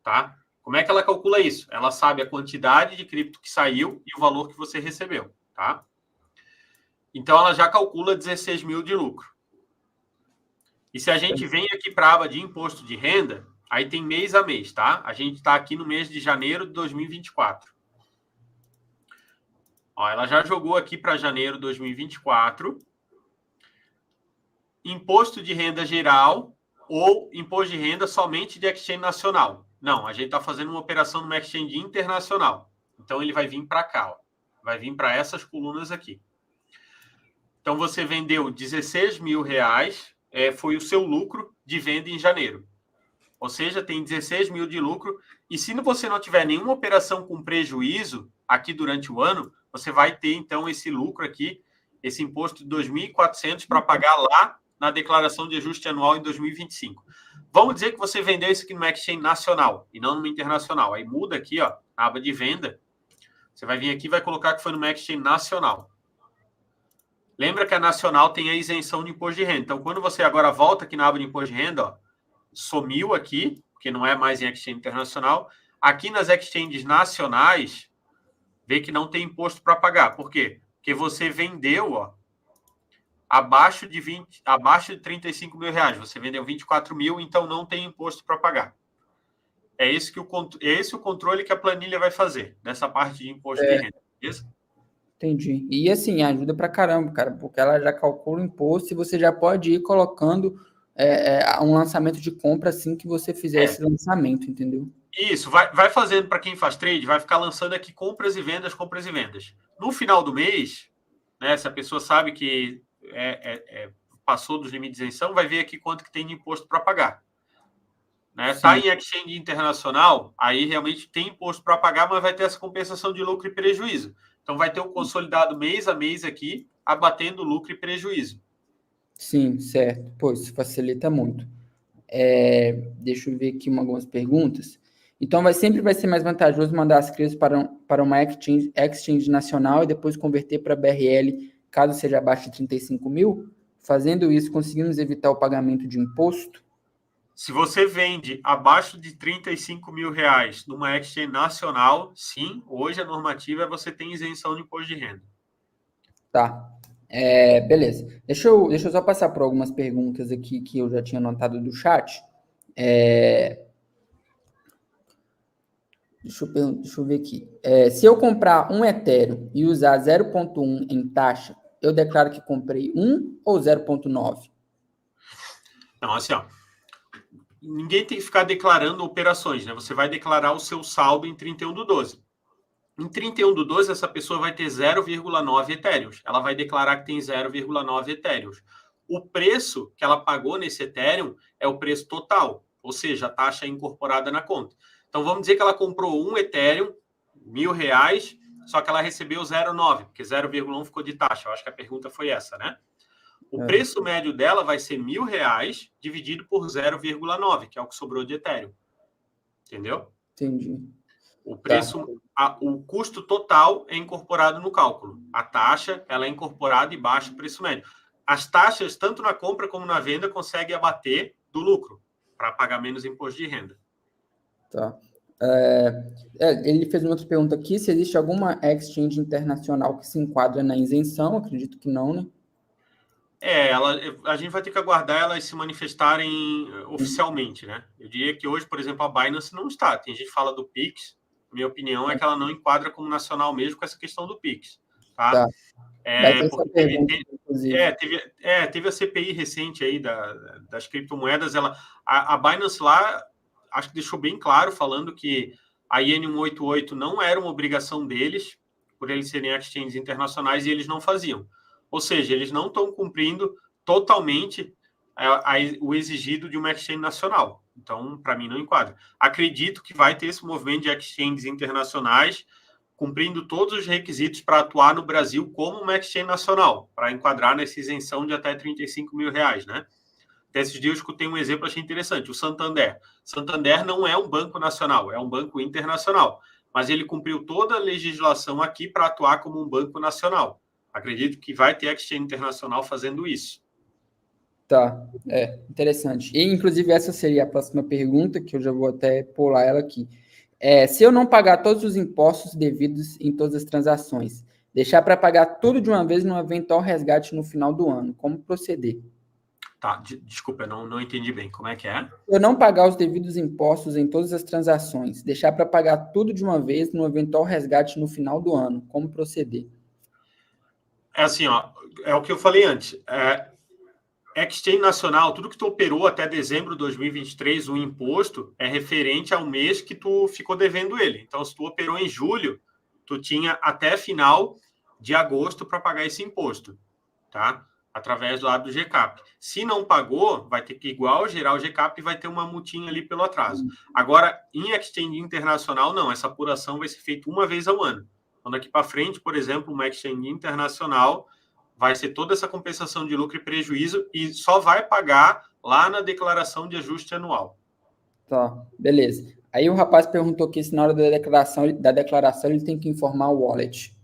S2: tá? Como é que ela calcula isso? Ela sabe a quantidade de cripto que saiu e o valor que você recebeu, tá? Então, ela já calcula 16 mil de lucro. E se a gente vem aqui para a aba de imposto de renda, aí tem mês a mês, tá? A gente está aqui no mês de janeiro de 2024. Ó, ela já jogou aqui para janeiro de 2024. Imposto de renda geral ou imposto de renda somente de exchange nacional. Não, a gente está fazendo uma operação numa exchange internacional. Então, ele vai vir para cá, ó. Vai vir para essas colunas aqui. Então, você vendeu R$16 mil, foi o seu lucro de venda em janeiro. Ou seja, tem 16 mil de lucro. E se você não tiver nenhuma operação com prejuízo aqui durante o ano, você vai ter, então, esse lucro aqui, esse imposto de 2.400 para pagar lá na declaração de ajuste anual em 2025. Vamos dizer que você vendeu isso aqui numa exchange nacional e não numa internacional. Aí muda aqui, ó, a aba de venda. Você vai vir aqui e vai colocar que foi numa exchange nacional. Lembra que a nacional tem a isenção de imposto de renda. Então, quando você agora volta aqui na aba de imposto de renda, ó, sumiu aqui, porque não é mais em exchange internacional. Aqui nas exchanges nacionais, vê que não tem imposto para pagar. Por quê? Porque você vendeu, ó, abaixo de 35 mil reais. Você vendeu 24 mil, então não tem imposto para pagar. É esse o controle que a planilha vai fazer, nessa parte de imposto de renda. Beleza?
S1: Entendi. E assim, ajuda pra caramba, cara, porque ela já calcula o imposto e você já pode ir colocando um lançamento de compra assim que você fizer esse lançamento, entendeu?
S2: Isso, vai fazendo para quem faz trade, vai ficar lançando aqui compras e vendas, compras e vendas. No final do mês, né, se a pessoa sabe que passou dos limites de isenção, vai ver aqui quanto que tem de imposto para pagar. Né? Tá em exchange internacional, aí realmente tem imposto para pagar, mas vai ter essa compensação de lucro e prejuízo. Então vai ter um consolidado mês a mês aqui, abatendo lucro e prejuízo.
S1: Sim, certo. Pô, isso facilita muito. Deixa eu ver aqui algumas perguntas. Então, sempre vai ser mais vantajoso mandar as crias para uma exchange nacional e depois converter para BRL, caso seja abaixo de 35 mil? Fazendo isso, conseguimos evitar o pagamento de imposto?
S2: Se você vende abaixo de 35 mil reais numa exchange nacional, sim, hoje a normativa é você tem isenção de imposto de renda.
S1: Tá. Beleza. Deixa eu só passar por algumas perguntas aqui que eu já tinha anotado do chat. Deixa eu ver aqui. Se eu comprar um Ethereum e usar 0,1 em taxa, eu declaro que comprei 1 ou 0,9?
S2: Não, assim, ó, ninguém tem que ficar declarando operações, né? Você vai declarar o seu saldo em 31/12. Em 31/12, essa pessoa vai ter 0,9 Ethereums. Ela vai declarar que tem 0,9 Ethereums. O preço que ela pagou nesse Ethereum é o preço total, ou seja, a taxa é incorporada na conta. Então, vamos dizer que ela comprou um Ethereum, R$ 1.000, só que ela recebeu 0,9, porque 0,1 ficou de taxa. Eu acho que a pergunta foi essa, né? O preço médio dela vai ser R$ 1.000 dividido por 0,9, que é o que sobrou de Ethereum. Entendeu?
S1: Entendi.
S2: O preço, o custo total é incorporado no cálculo. A taxa, ela é incorporada e baixa o preço médio. As taxas, tanto na compra como na venda, conseguem abater do lucro para pagar menos imposto de renda.
S1: Tá. Ele fez uma outra pergunta aqui, se existe alguma exchange internacional que se enquadra na isenção, acredito que não, né?
S2: A gente vai ter que aguardar elas se manifestarem oficialmente, né? Eu diria que hoje, por exemplo, a Binance não está. Tem gente que fala do Pix. Minha opinião é que ela não enquadra como nacional mesmo com essa questão do Pix. Tá? Porque teve a CPI recente aí das criptomoedas. A Binance lá, acho que deixou bem claro, falando que a IN 188 não era uma obrigação deles, por eles serem exchanges internacionais, e eles não faziam. Ou seja, eles não estão cumprindo totalmente o exigido de uma exchange nacional. Então, para mim, não enquadra. Acredito que vai ter esse movimento de exchanges internacionais cumprindo todos os requisitos para atuar no Brasil como uma exchange nacional, para enquadrar nessa isenção de até 35 mil reais, né? Desses dias eu escutei um exemplo, achei interessante, o Santander. Santander não é um banco nacional, é um banco internacional, mas ele cumpriu toda a legislação aqui para atuar como um banco nacional. Acredito que vai ter exchange internacional fazendo isso.
S1: Tá, interessante. E, inclusive, essa seria a próxima pergunta, que eu já vou até pular ela aqui. Se eu não pagar todos os impostos devidos em todas as transações, deixar para pagar tudo de uma vez no eventual resgate no final do ano, como proceder?
S2: Tá, desculpa, eu não entendi bem. Como é que é?
S1: Eu não pagar os devidos impostos em todas as transações, deixar para pagar tudo de uma vez no eventual resgate no final do ano, como proceder?
S2: É assim, ó, é o que eu falei antes. Exchange nacional, tudo que tu operou até dezembro de 2023, o imposto é referente ao mês que tu ficou devendo ele. Então, se tu operou em julho, tu tinha até final de agosto para pagar esse imposto, tá? Através do lado do GCAP. Se não pagou, vai ter que igual gerar o GCAP e vai ter uma multinha ali pelo atraso. Agora, em exchange internacional, não. Essa apuração vai ser feita uma vez ao ano. Então, daqui para frente, por exemplo, uma exchange internacional vai ser toda essa compensação de lucro e prejuízo e só vai pagar lá na declaração de ajuste anual.
S1: Tá, beleza. Aí o rapaz perguntou aqui se na hora da declaração ele tem que informar o wallet.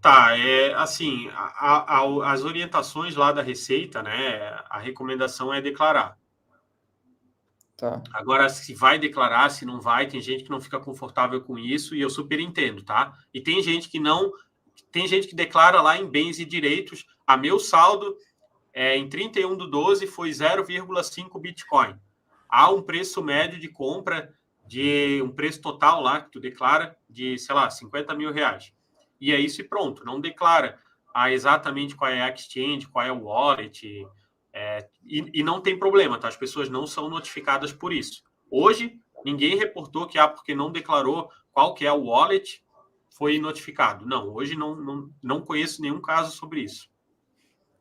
S2: Tá, assim, as orientações lá da Receita, né, a recomendação é declarar.
S1: Tá.
S2: Agora, se vai declarar, se não vai, tem gente que não fica confortável com isso e eu super entendo, tá? E tem gente que não, tem gente que declara lá em bens e direitos, a meu saldo em 31/12 foi 0,5 Bitcoin. Há um preço médio de compra, de um preço total lá que tu declara de, sei lá, 50 mil reais. e é isso e pronto. Não declara exatamente qual é a exchange, qual é o wallet, e não tem problema, tá? As pessoas não são notificadas por isso. Hoje, ninguém reportou que, porque não declarou qual que é o wallet, foi notificado. Não, hoje não conheço nenhum caso sobre isso.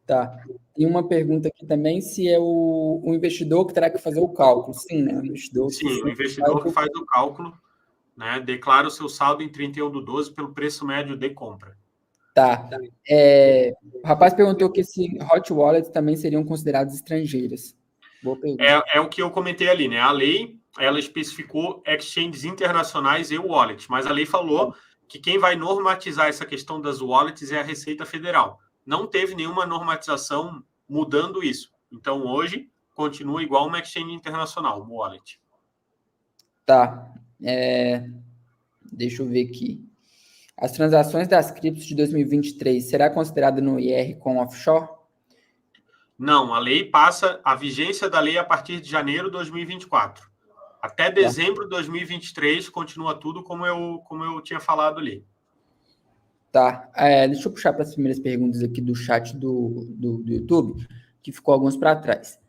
S1: Tá. Tem uma pergunta aqui também, se é o investidor que terá que fazer o cálculo. Sim, né? O investidor
S2: Sim, o investidor que faz o cálculo, né, declara o seu saldo em 31/12 pelo preço médio de compra.
S1: Tá. O rapaz perguntou que se hot wallets também seriam consideradas estrangeiras. Boa pergunta.
S2: É o que eu comentei ali, né? A lei, ela especificou exchanges internacionais e wallets, mas a lei falou que quem vai normatizar essa questão das wallets é a Receita Federal. Não teve nenhuma normatização mudando isso. Então, hoje, continua igual uma exchange internacional, uma wallet.
S1: Tá. Deixa eu ver aqui. As transações das criptos de 2023 será considerada no IR com offshore?
S2: Não, a lei passa a vigência da lei a partir de janeiro de 2024. Até dezembro de 2023 continua tudo como eu tinha falado ali.
S1: Tá. Deixa eu puxar para as primeiras perguntas aqui do chat do YouTube, que ficou alguns para trás.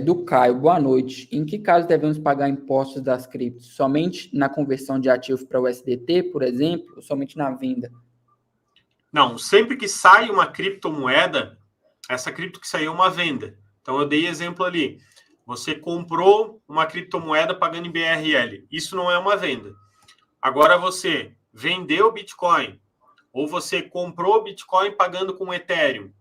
S1: Do Caio, boa noite. Em que caso devemos pagar impostos das criptos? Somente na conversão de ativos para o USDT, por exemplo, ou somente na venda?
S2: Não, sempre que sai uma criptomoeda, essa cripto que saiu é uma venda. Então, eu dei exemplo ali. Você comprou uma criptomoeda pagando em BRL. Isso não é uma venda. Agora, você vendeu Bitcoin ou você comprou Bitcoin pagando com Ethereum.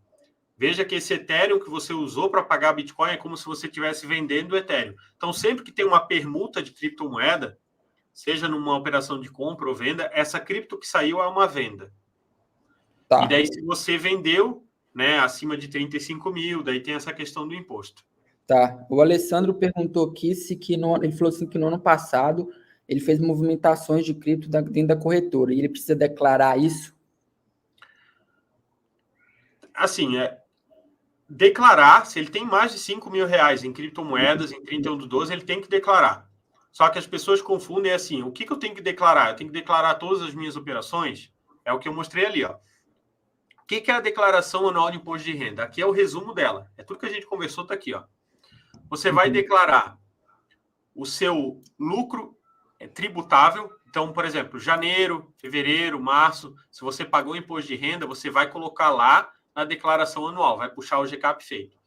S2: Veja que esse Ethereum que você usou para pagar Bitcoin é como se você estivesse vendendo Ethereum. Então, sempre que tem uma permuta de criptomoeda, seja numa operação de compra ou venda, essa cripto que saiu é uma venda. Tá. E daí, se você vendeu, né, acima de 35 mil, daí tem essa questão do imposto.
S1: Tá. O Alessandro perguntou aqui ele falou assim que no ano passado ele fez movimentações de cripto dentro da corretora e ele precisa declarar isso?
S2: Assim, declarar, se ele tem mais de 5 mil reais em criptomoedas em 31/12, ele tem que declarar. Só que as pessoas confundem assim, o que eu tenho que declarar? Eu tenho que declarar todas as minhas operações? É o que eu mostrei ali, ó. O que é a declaração anual de imposto de renda? Aqui é o resumo dela. É tudo que a gente conversou, está aqui, ó. Você vai declarar o seu lucro tributável. Então, por exemplo, janeiro, fevereiro, março, se você pagou imposto de renda, você vai colocar lá na declaração anual, vai puxar o GCAP feito.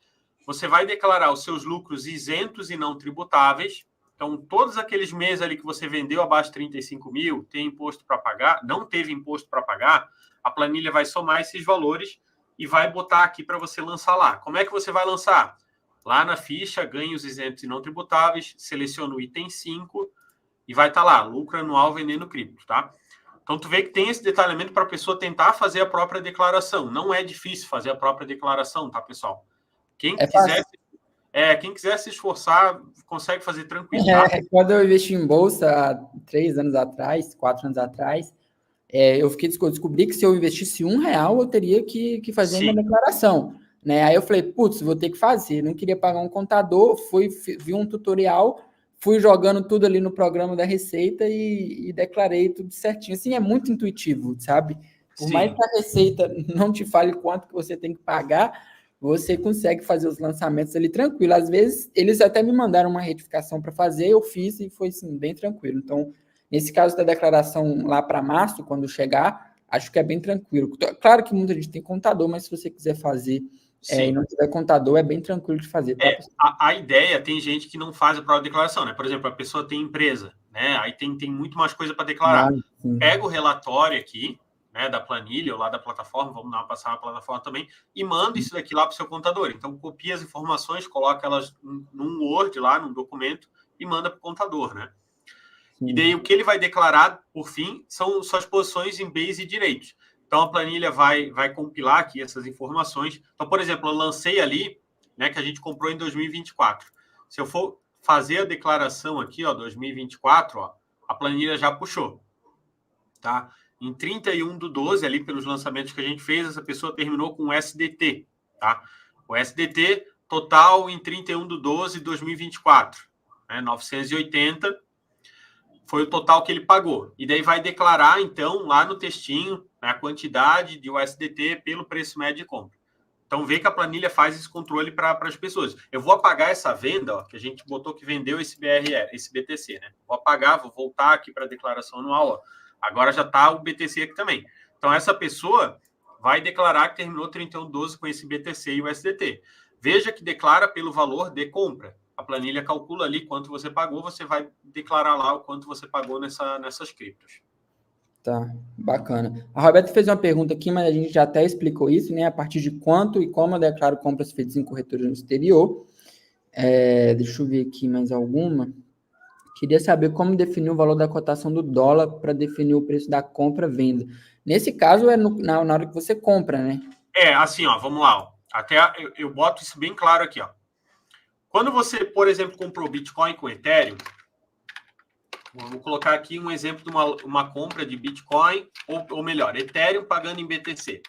S2: Você vai declarar os seus lucros isentos e não tributáveis. Então, todos aqueles meses ali que você vendeu abaixo de 35 mil, tem imposto para pagar, não teve imposto para pagar, a planilha vai somar esses valores e vai botar aqui para você lançar lá. Como é que você vai lançar? Lá na ficha, ganhos isentos e não tributáveis, seleciona o item 5 e vai estar lá, lucro anual vendendo cripto, tá? Então, tu vê que tem esse detalhamento para a pessoa tentar fazer a própria declaração. Não é difícil fazer a própria declaração, tá, pessoal? Quem quiser se esforçar, consegue fazer tranquilo, tá?
S1: Quando eu investi em bolsa há 3 anos atrás, 4 anos atrás, eu descobri que se eu investisse R$1, eu teria que fazer uma declaração. Né? Aí eu falei, putz, vou ter que fazer. Não queria pagar um contador, vi um tutorial, fui jogando tudo ali no programa da Receita e declarei tudo certinho. Assim, é muito intuitivo, sabe? Por mais que a Receita não te fale quanto que você tem que pagar, você consegue fazer os lançamentos ali tranquilo. Às vezes, eles até me mandaram uma retificação para fazer, eu fiz e foi assim, bem tranquilo. Então, nesse caso da declaração lá para março, quando chegar, acho que é bem tranquilo. Claro que muita gente tem contador, mas se você quiser fazer e não tiver contador, é bem tranquilo de fazer. Tá?
S2: A ideia, tem gente que não faz a própria declaração, né? Por exemplo, a pessoa tem empresa, né? Aí tem muito mais coisa para declarar. Pega o relatório aqui, né, da planilha ou lá da plataforma, vamos dar uma passada na plataforma também, e manda isso daqui lá para o seu contador. Então, copia as informações, coloca elas num Word lá, num documento, e manda para o contador, né? Sim. E daí o que ele vai declarar, por fim, são suas posições em bens e direitos. Então, a planilha vai compilar aqui essas informações. Então, por exemplo, eu lancei ali, né, que a gente comprou em 2024. Se eu for fazer a declaração aqui, ó, 2024, ó, a planilha já puxou, tá? Em 31/12, ali pelos lançamentos que a gente fez, essa pessoa terminou com o SDT, tá? O SDT total em 31/12 de 2024, né, 980, foi o total que ele pagou. E daí vai declarar, então, lá no textinho, né, a quantidade de USDT pelo preço médio de compra. Então, vê que a planilha faz esse controle para as pessoas. Eu vou apagar essa venda, ó, que a gente botou que vendeu esse esse BTC, né? Vou apagar, vou voltar aqui para a declaração anual, ó. Agora já está o BTC aqui também. Então, essa pessoa vai declarar que terminou 31/12 com esse BTC e o USDT. Veja que declara pelo valor de compra. A planilha calcula ali quanto você pagou, você vai declarar lá o quanto você pagou nessas criptos.
S1: Tá, bacana. A Roberta fez uma pergunta aqui, mas a gente já até explicou isso, né? A partir de quanto e como eu declaro compras feitas em corretoras no exterior. Deixa eu ver aqui mais alguma. Queria saber como definir o valor da cotação do dólar para definir o preço da compra-venda. Nesse caso, é na hora que você compra, né?
S2: Assim, ó, vamos lá. Ó. Até eu boto isso bem claro aqui, ó. Quando você, por exemplo, comprou Bitcoin com Ethereum, vou colocar aqui um exemplo de uma compra de Bitcoin, ou melhor, Ethereum pagando em BTC.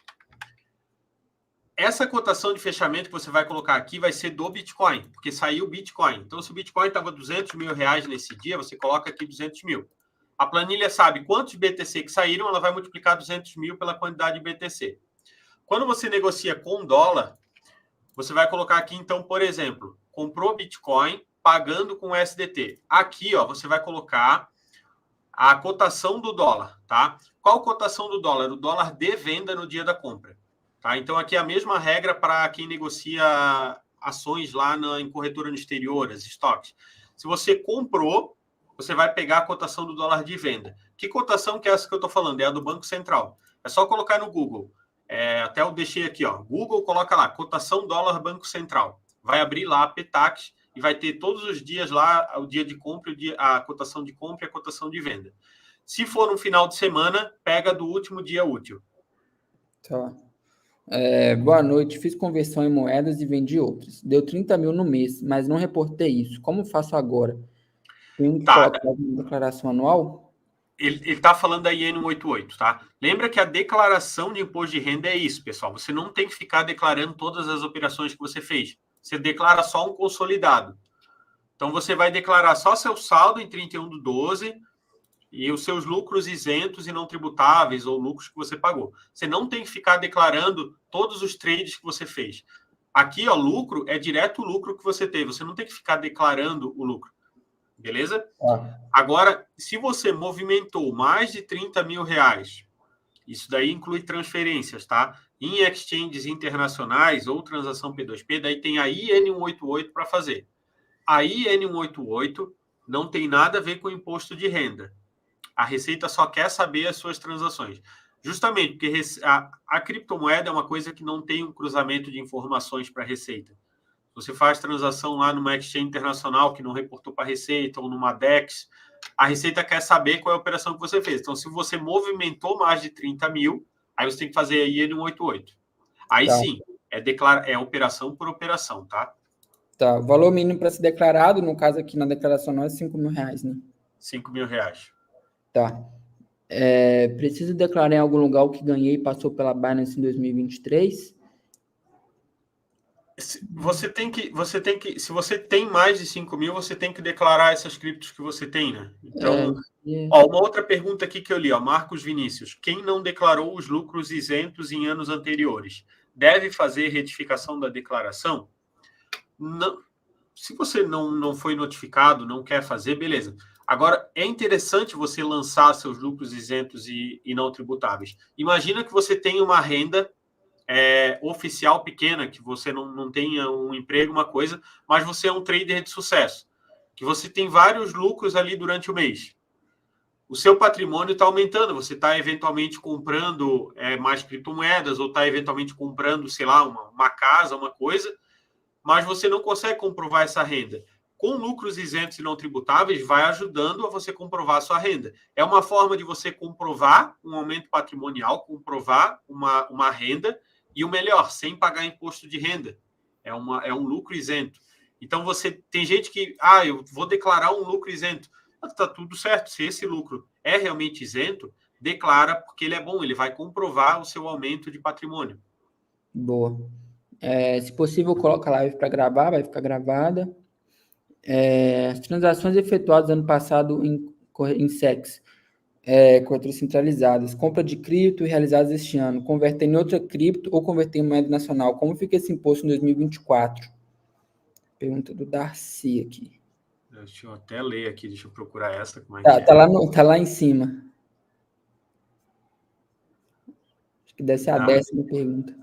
S2: Essa cotação de fechamento que você vai colocar aqui vai ser do Bitcoin, porque saiu o Bitcoin. Então, se o Bitcoin estava 200 mil reais nesse dia, você coloca aqui 200 mil. A planilha sabe quantos BTC que saíram, ela vai multiplicar 200 mil pela quantidade de BTC. Quando você negocia com dólar, você vai colocar aqui, então, por exemplo, comprou Bitcoin pagando com USDT. Aqui, ó, você vai colocar a cotação do dólar, tá? Qual cotação do dólar? O dólar de venda no dia da compra. Tá? Então, aqui é a mesma regra para quem negocia ações lá em corretora no exterior, as estoques. Se você comprou, você vai pegar a cotação do dólar de venda. Que cotação que é essa que eu estou falando? É a do Banco Central. É só colocar no Google. Até eu deixei aqui, ó. Google, coloca lá, cotação dólar Banco Central. Vai abrir lá a PETAX e vai ter todos os dias lá o dia de compra, a cotação de compra e a cotação de venda. Se for no final de semana, pega do último dia útil.
S1: Tá. Boa noite, fiz conversão em moedas e vendi outras. Deu 30 mil no mês, mas não reportei isso. Como faço agora? Tenho que colocar na declaração anual?
S2: Ele está falando da IN 188, tá? Lembra que a declaração de imposto de renda é isso, pessoal. Você não tem que ficar declarando todas as operações que você fez. Você declara só um consolidado. Então, você vai declarar só seu saldo em 31/12 e os seus lucros isentos e não tributáveis ou lucros que você pagou. Você não tem que ficar declarando todos os trades que você fez. Aqui, ó, lucro é direto o lucro que você teve. Você não tem que ficar declarando o lucro. Beleza? Agora, se você movimentou mais de 30 mil reais, isso daí inclui transferências, tá? Em exchanges internacionais ou transação P2P, daí tem a IN 188 para fazer. A IN 188 não tem nada a ver com imposto de renda. A Receita só quer saber as suas transações. Justamente porque a criptomoeda é uma coisa que não tem um cruzamento de informações para a Receita. Você faz transação lá numa exchange internacional que não reportou para a Receita ou numa DEX, a Receita quer saber qual é a operação que você fez. Então, se você movimentou mais de 30 mil, aí você tem que fazer a IN 188. Aí tá. Sim, é operação por operação, tá?
S1: Tá, o valor mínimo para ser declarado, no caso aqui na declaração não é 5 mil reais, né?
S2: 5 mil reais.
S1: Tá. Preciso declarar em algum lugar o que ganhei e passou pela Binance em 2023?
S2: Você tem que, se você tem mais de 5 mil, você tem que declarar essas criptos que você tem, né? Então, ó, uma outra pergunta aqui que eu li, ó, Marcos Vinícius. Quem não declarou os lucros isentos em anos anteriores, deve fazer retificação da declaração? Não. Se você não foi notificado, não quer fazer, beleza. Agora, é interessante você lançar seus lucros isentos e não tributáveis. Imagina que você tem uma renda oficial pequena, que você não tenha um emprego, uma coisa, mas você é um trader de sucesso, que você tem vários lucros ali durante o mês. O seu patrimônio está aumentando, você está eventualmente comprando mais criptomoedas, ou está eventualmente comprando, sei lá, uma casa, uma coisa, mas você não consegue comprovar essa renda. Com lucros isentos e não tributáveis, vai ajudando a você comprovar a sua renda. É uma forma de você comprovar um aumento patrimonial, comprovar uma renda, e o melhor, sem pagar imposto de renda. É um lucro isento. Então, tem gente que, eu vou declarar um lucro isento. Está tudo certo. Se esse lucro é realmente isento, declara, porque ele é bom, ele vai comprovar o seu aumento de patrimônio.
S1: Boa. Se possível, coloca a live para gravar, vai ficar gravada. As transações efetuadas ano passado em SEX Coberturas centralizadas. Compra de cripto realizadas este ano. Converter em outra cripto ou converter em moeda nacional. Como fica esse imposto em 2024? Pergunta do Darcy aqui.
S2: Deixa eu até ler aqui, deixa eu procurar essa, como é que é.
S1: Tá lá em cima. Acho que deve ser a 10ª pergunta.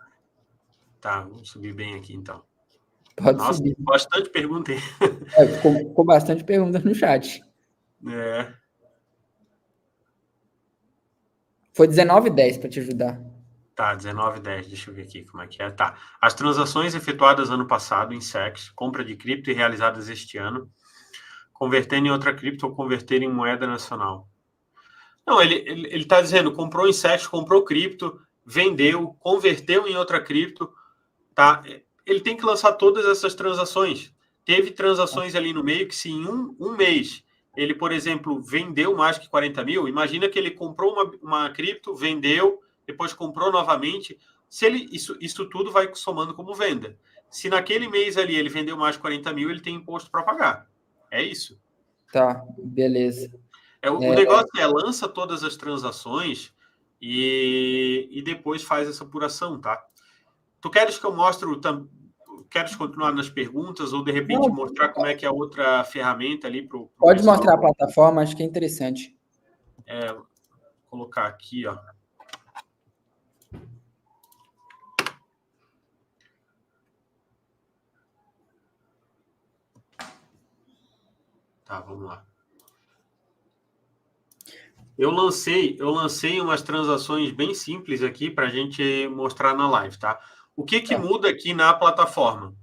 S2: Tá, vamos subir bem aqui, então.
S1: Pode
S2: Nossa,
S1: subir.
S2: bastante pergunta aí.
S1: Ficou bastante pergunta no chat. Foi 19,10 para te ajudar.
S2: Tá, 19,10. Deixa eu ver aqui como é que é. Tá. As transações efetuadas ano passado em SEX, compra de cripto e realizadas este ano, convertendo em outra cripto ou converter em moeda nacional. Não, ele está dizendo, comprou em SEX, comprou cripto, vendeu, converteu em outra cripto, tá? Ele tem que lançar todas essas transações. Teve transações ali no meio que se em um mês ele, por exemplo, vendeu mais que 40 mil, imagina que ele comprou uma cripto, vendeu, depois comprou novamente, isso tudo vai somando como venda. Se naquele mês ali ele vendeu mais de 40 mil, ele tem imposto para pagar. É isso.
S1: Tá, beleza.
S2: O negócio lança todas as transações e depois faz essa apuração, tá? Tu queres que eu mostre, queres continuar nas perguntas ou de repente mostrar como é que é a outra ferramenta ali para o
S1: Pode pessoal mostrar a plataforma, acho que é interessante.
S2: Vou colocar aqui, ó. Tá, vamos lá. Eu lancei umas transações bem simples aqui para a gente mostrar na live, tá? O que muda aqui na plataforma?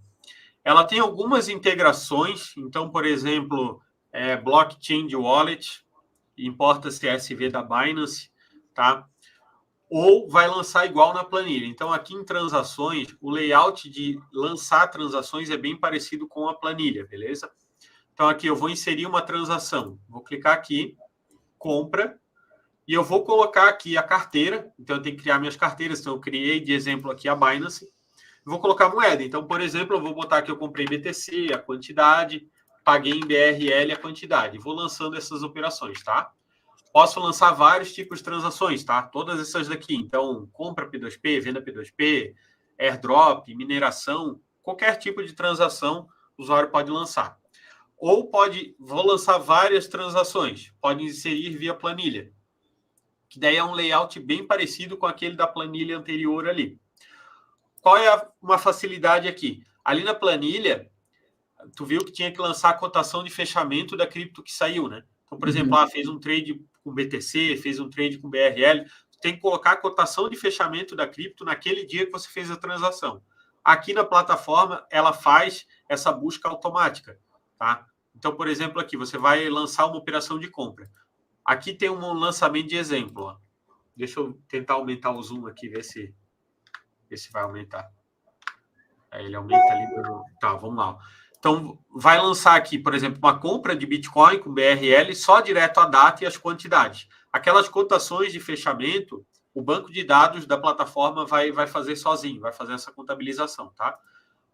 S2: Ela tem algumas integrações, então, por exemplo, blockchain de wallet, importa CSV da Binance, tá? Ou vai lançar igual na planilha. Então, aqui em transações, o layout de lançar transações é bem parecido com a planilha, beleza? Então, aqui eu vou inserir uma transação. Vou clicar aqui, compra, e eu vou colocar aqui a carteira. Então, eu tenho que criar minhas carteiras. Então, eu criei de exemplo aqui a Binance. Vou colocar moeda. Então, por exemplo, eu vou botar que eu comprei BTC, a quantidade, paguei em BRL a quantidade. Vou lançando essas operações, tá? Posso lançar vários tipos de transações, tá? Todas essas daqui. Então, compra P2P, venda P2P, airdrop, mineração, qualquer tipo de transação o usuário pode lançar. Ou vou lançar várias transações, pode inserir via planilha, que daí é um layout bem parecido com aquele da planilha anterior ali. Qual é uma facilidade aqui? Ali na planilha, tu viu que tinha que lançar a cotação de fechamento da cripto que saiu, né? Então, por exemplo, fez um trade com BTC, fez um trade com BRL, tu tem que colocar a cotação de fechamento da cripto naquele dia que você fez a transação. Aqui na plataforma, ela faz essa busca automática, tá? Então, por exemplo, aqui, você vai lançar uma operação de compra. Aqui tem um lançamento de exemplo, ó. Deixa eu tentar aumentar o zoom aqui, ver se vai aumentar. Aí ele aumenta ali. Tá, vamos lá. Então, vai lançar aqui, por exemplo, uma compra de Bitcoin com BRL só direto a data e as quantidades. Aquelas cotações de fechamento, o banco de dados da plataforma vai fazer sozinho, vai fazer essa contabilização, tá?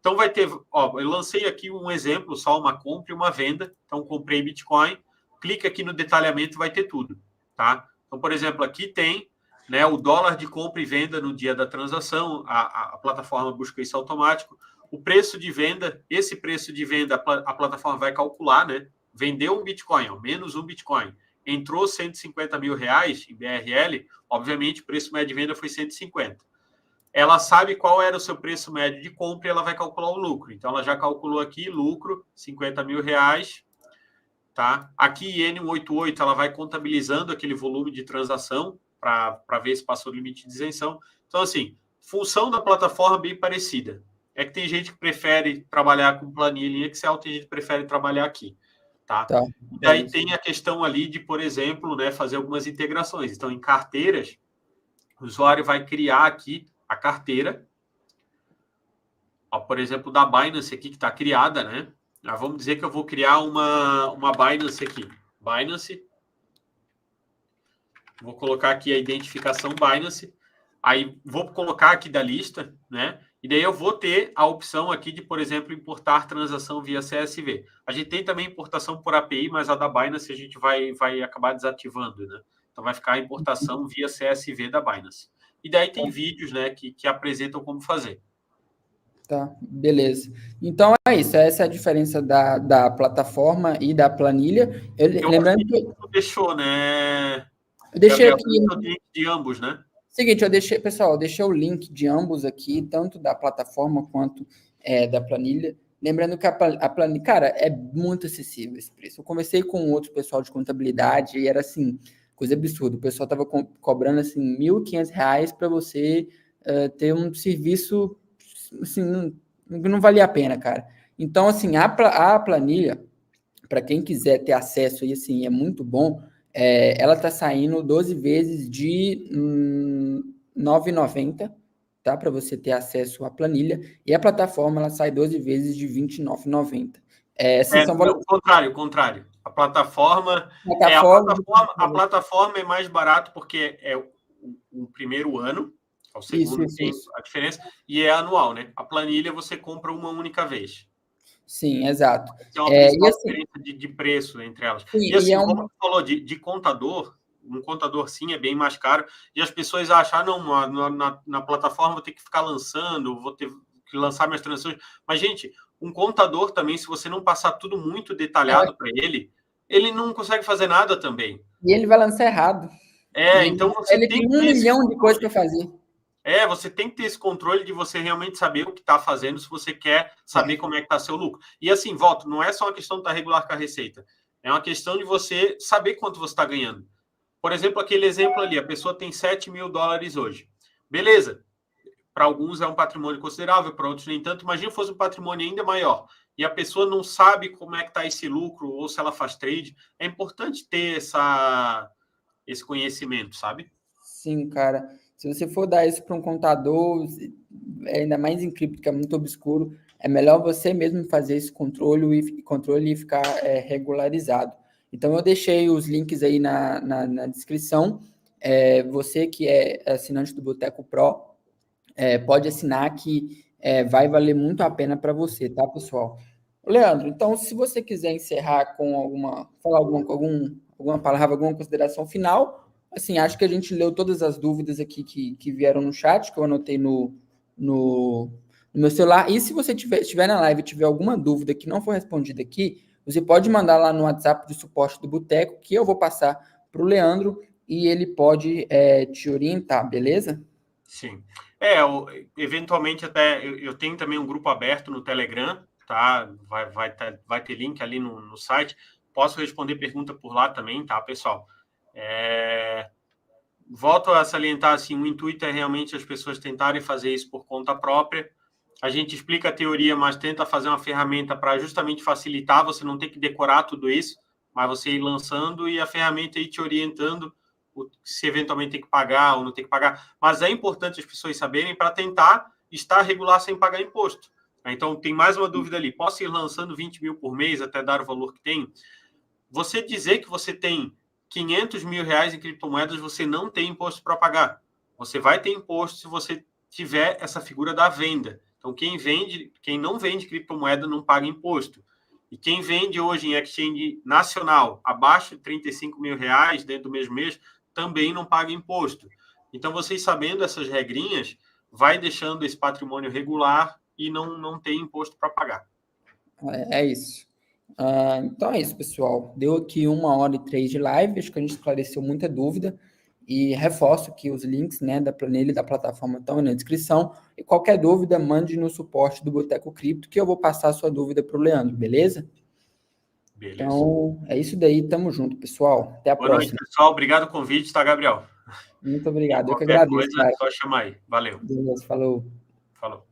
S2: Então, vai ter... Ó, eu lancei aqui um exemplo, só uma compra e uma venda. Então, comprei Bitcoin. Clica aqui no detalhamento, vai ter tudo, tá? Então, por exemplo, aqui tem, né, o dólar de compra e venda no dia da transação, a plataforma busca isso automático. O preço de venda, esse preço de venda a plataforma vai calcular, né? Vendeu um Bitcoin, ó, menos um Bitcoin. Entrou 150 mil reais em BRL, obviamente o preço médio de venda foi 150. Ela sabe qual era o seu preço médio de compra e ela vai calcular o lucro. Então, ela já calculou aqui, lucro, 50 mil reais, tá? Aqui, N188, ela vai contabilizando aquele volume de transação para ver se passou o limite de isenção. Então, assim, função da plataforma bem parecida. É que tem gente que prefere trabalhar com planilha em Excel, tem gente que prefere trabalhar aqui, tá? E daí tem a questão ali de, por exemplo, né, fazer algumas integrações. Então, em carteiras, o usuário vai criar aqui a carteira, ó, por exemplo, da Binance aqui, que está criada, né? Vamos dizer que eu vou criar uma Binance aqui. Binance. Vou colocar aqui a identificação Binance. Aí vou colocar aqui da lista, né? E daí eu vou ter a opção aqui de, por exemplo, importar transação via CSV. A gente tem também importação por API, mas a da Binance a gente vai acabar desativando, né? Então, vai ficar a importação via CSV da Binance. E daí tem vídeos, né, que apresentam como fazer.
S1: Tá, beleza. Então, é isso. Essa é a diferença da plataforma e da planilha. Lembrando que...
S2: Tu deixou, né?
S1: Eu deixei
S2: Gabriel,
S1: aqui...
S2: o link de ambos, né?
S1: Seguinte, pessoal, eu deixei o link de ambos aqui, tanto da plataforma quanto da planilha. Lembrando que a planilha, cara, é muito acessível esse preço. Eu conversei com outro pessoal de contabilidade e era assim, coisa absurda. O pessoal estava cobrando assim R$ 1.500 para você ter um serviço assim, não valia a pena, cara. Então, assim, a planilha, para quem quiser ter acesso e assim, é muito bom. Ela está saindo 12 vezes de R$ 9,90, tá? Para você ter acesso à planilha. E a plataforma ela sai 12 vezes de R$ 29,90.
S2: O contrário. A plataforma é mais barato porque é o primeiro ano, o segundo tem a diferença, e é anual, né? A planilha você compra uma única vez.
S1: Sim, exato.
S2: É uma principal diferença de preço entre elas.
S1: Sim,
S2: e assim, como você falou de contador, um contador sim é bem mais caro, e as pessoas acham, na plataforma vou ter que ficar lançando, vou ter que lançar minhas transações. Mas, gente, um contador também, se você não passar tudo muito detalhado para ele não consegue fazer nada também.
S1: E ele vai lançar errado.
S2: Então você
S1: ele
S2: tem
S1: um milhão de coisas para fazer.
S2: Você tem que ter esse controle de você realmente saber o que está fazendo, se você quer saber como é que está seu lucro. E assim, volto, não é só uma questão de estar regular com a receita, é uma questão de você saber quanto você está ganhando. Por exemplo, aquele exemplo ali, a pessoa tem $7.000 hoje. Beleza, para alguns é um patrimônio considerável, para outros nem tanto. Imagina se fosse um patrimônio ainda maior e a pessoa não sabe como é que está esse lucro ou se ela faz trade. É importante ter esse conhecimento, sabe?
S1: Sim, cara. Se você for dar isso para um contador, ainda mais em cripto, que é muito obscuro, é melhor você mesmo fazer esse controle e ficar regularizado. Então, eu deixei os links aí na descrição. Você que é assinante do Boteco Pro, pode assinar que vai valer muito a pena para você, tá, pessoal? Leandro, então, se você quiser encerrar com falar alguma palavra, alguma consideração final, assim, acho que a gente leu todas as dúvidas aqui que vieram no chat, que eu anotei no meu celular. E se você estiver na live e tiver alguma dúvida que não for respondida aqui, você pode mandar lá no WhatsApp de suporte do Boteco, que eu vou passar para o Leandro e ele pode te orientar, beleza?
S2: Sim. Eventualmente até eu tenho também um grupo aberto no Telegram, tá? Vai ter link ali no site. Posso responder pergunta por lá também, tá, pessoal? Volto a salientar, assim, o intuito é realmente as pessoas tentarem fazer isso por conta própria. A gente explica a teoria, mas tenta fazer uma ferramenta para justamente facilitar, você não ter que decorar tudo isso, mas você ir lançando e a ferramenta ir te orientando se eventualmente tem que pagar ou não tem que pagar. Mas é importante as pessoas saberem para tentar estar regular sem pagar imposto. Então, tem mais uma dúvida ali. Posso ir lançando 20 mil por mês até dar o valor que tem? Você dizer que você tem 500 mil reais em criptomoedas, você não tem imposto para pagar. Você vai ter imposto se você tiver essa figura da venda. Então, quem não vende criptomoeda não paga imposto. E quem vende hoje em exchange nacional abaixo de 35 mil reais dentro do mesmo mês também não paga imposto. Então, vocês sabendo essas regrinhas, vai deixando esse patrimônio regular e não tem imposto para pagar.
S1: É isso. Então é isso, pessoal. Deu aqui 1h03 de live, acho que a gente esclareceu muita dúvida e reforço que os links, né, da planilha e da plataforma estão aí na descrição. E qualquer dúvida, mande no suporte do Boteco Cripto que eu vou passar a sua dúvida para o Leandro, beleza?
S2: Beleza.
S1: Então, é isso daí. Tamo junto, pessoal. Até a próxima.
S2: Boa noite, pessoal. Obrigado pelo convite, tá, Gabriel?
S1: Muito obrigado. Eu que
S2: Qualquer
S1: agradeço,
S2: coisa,
S1: cara.
S2: é só chamar aí. Valeu.
S1: Beleza, falou.
S2: Falou.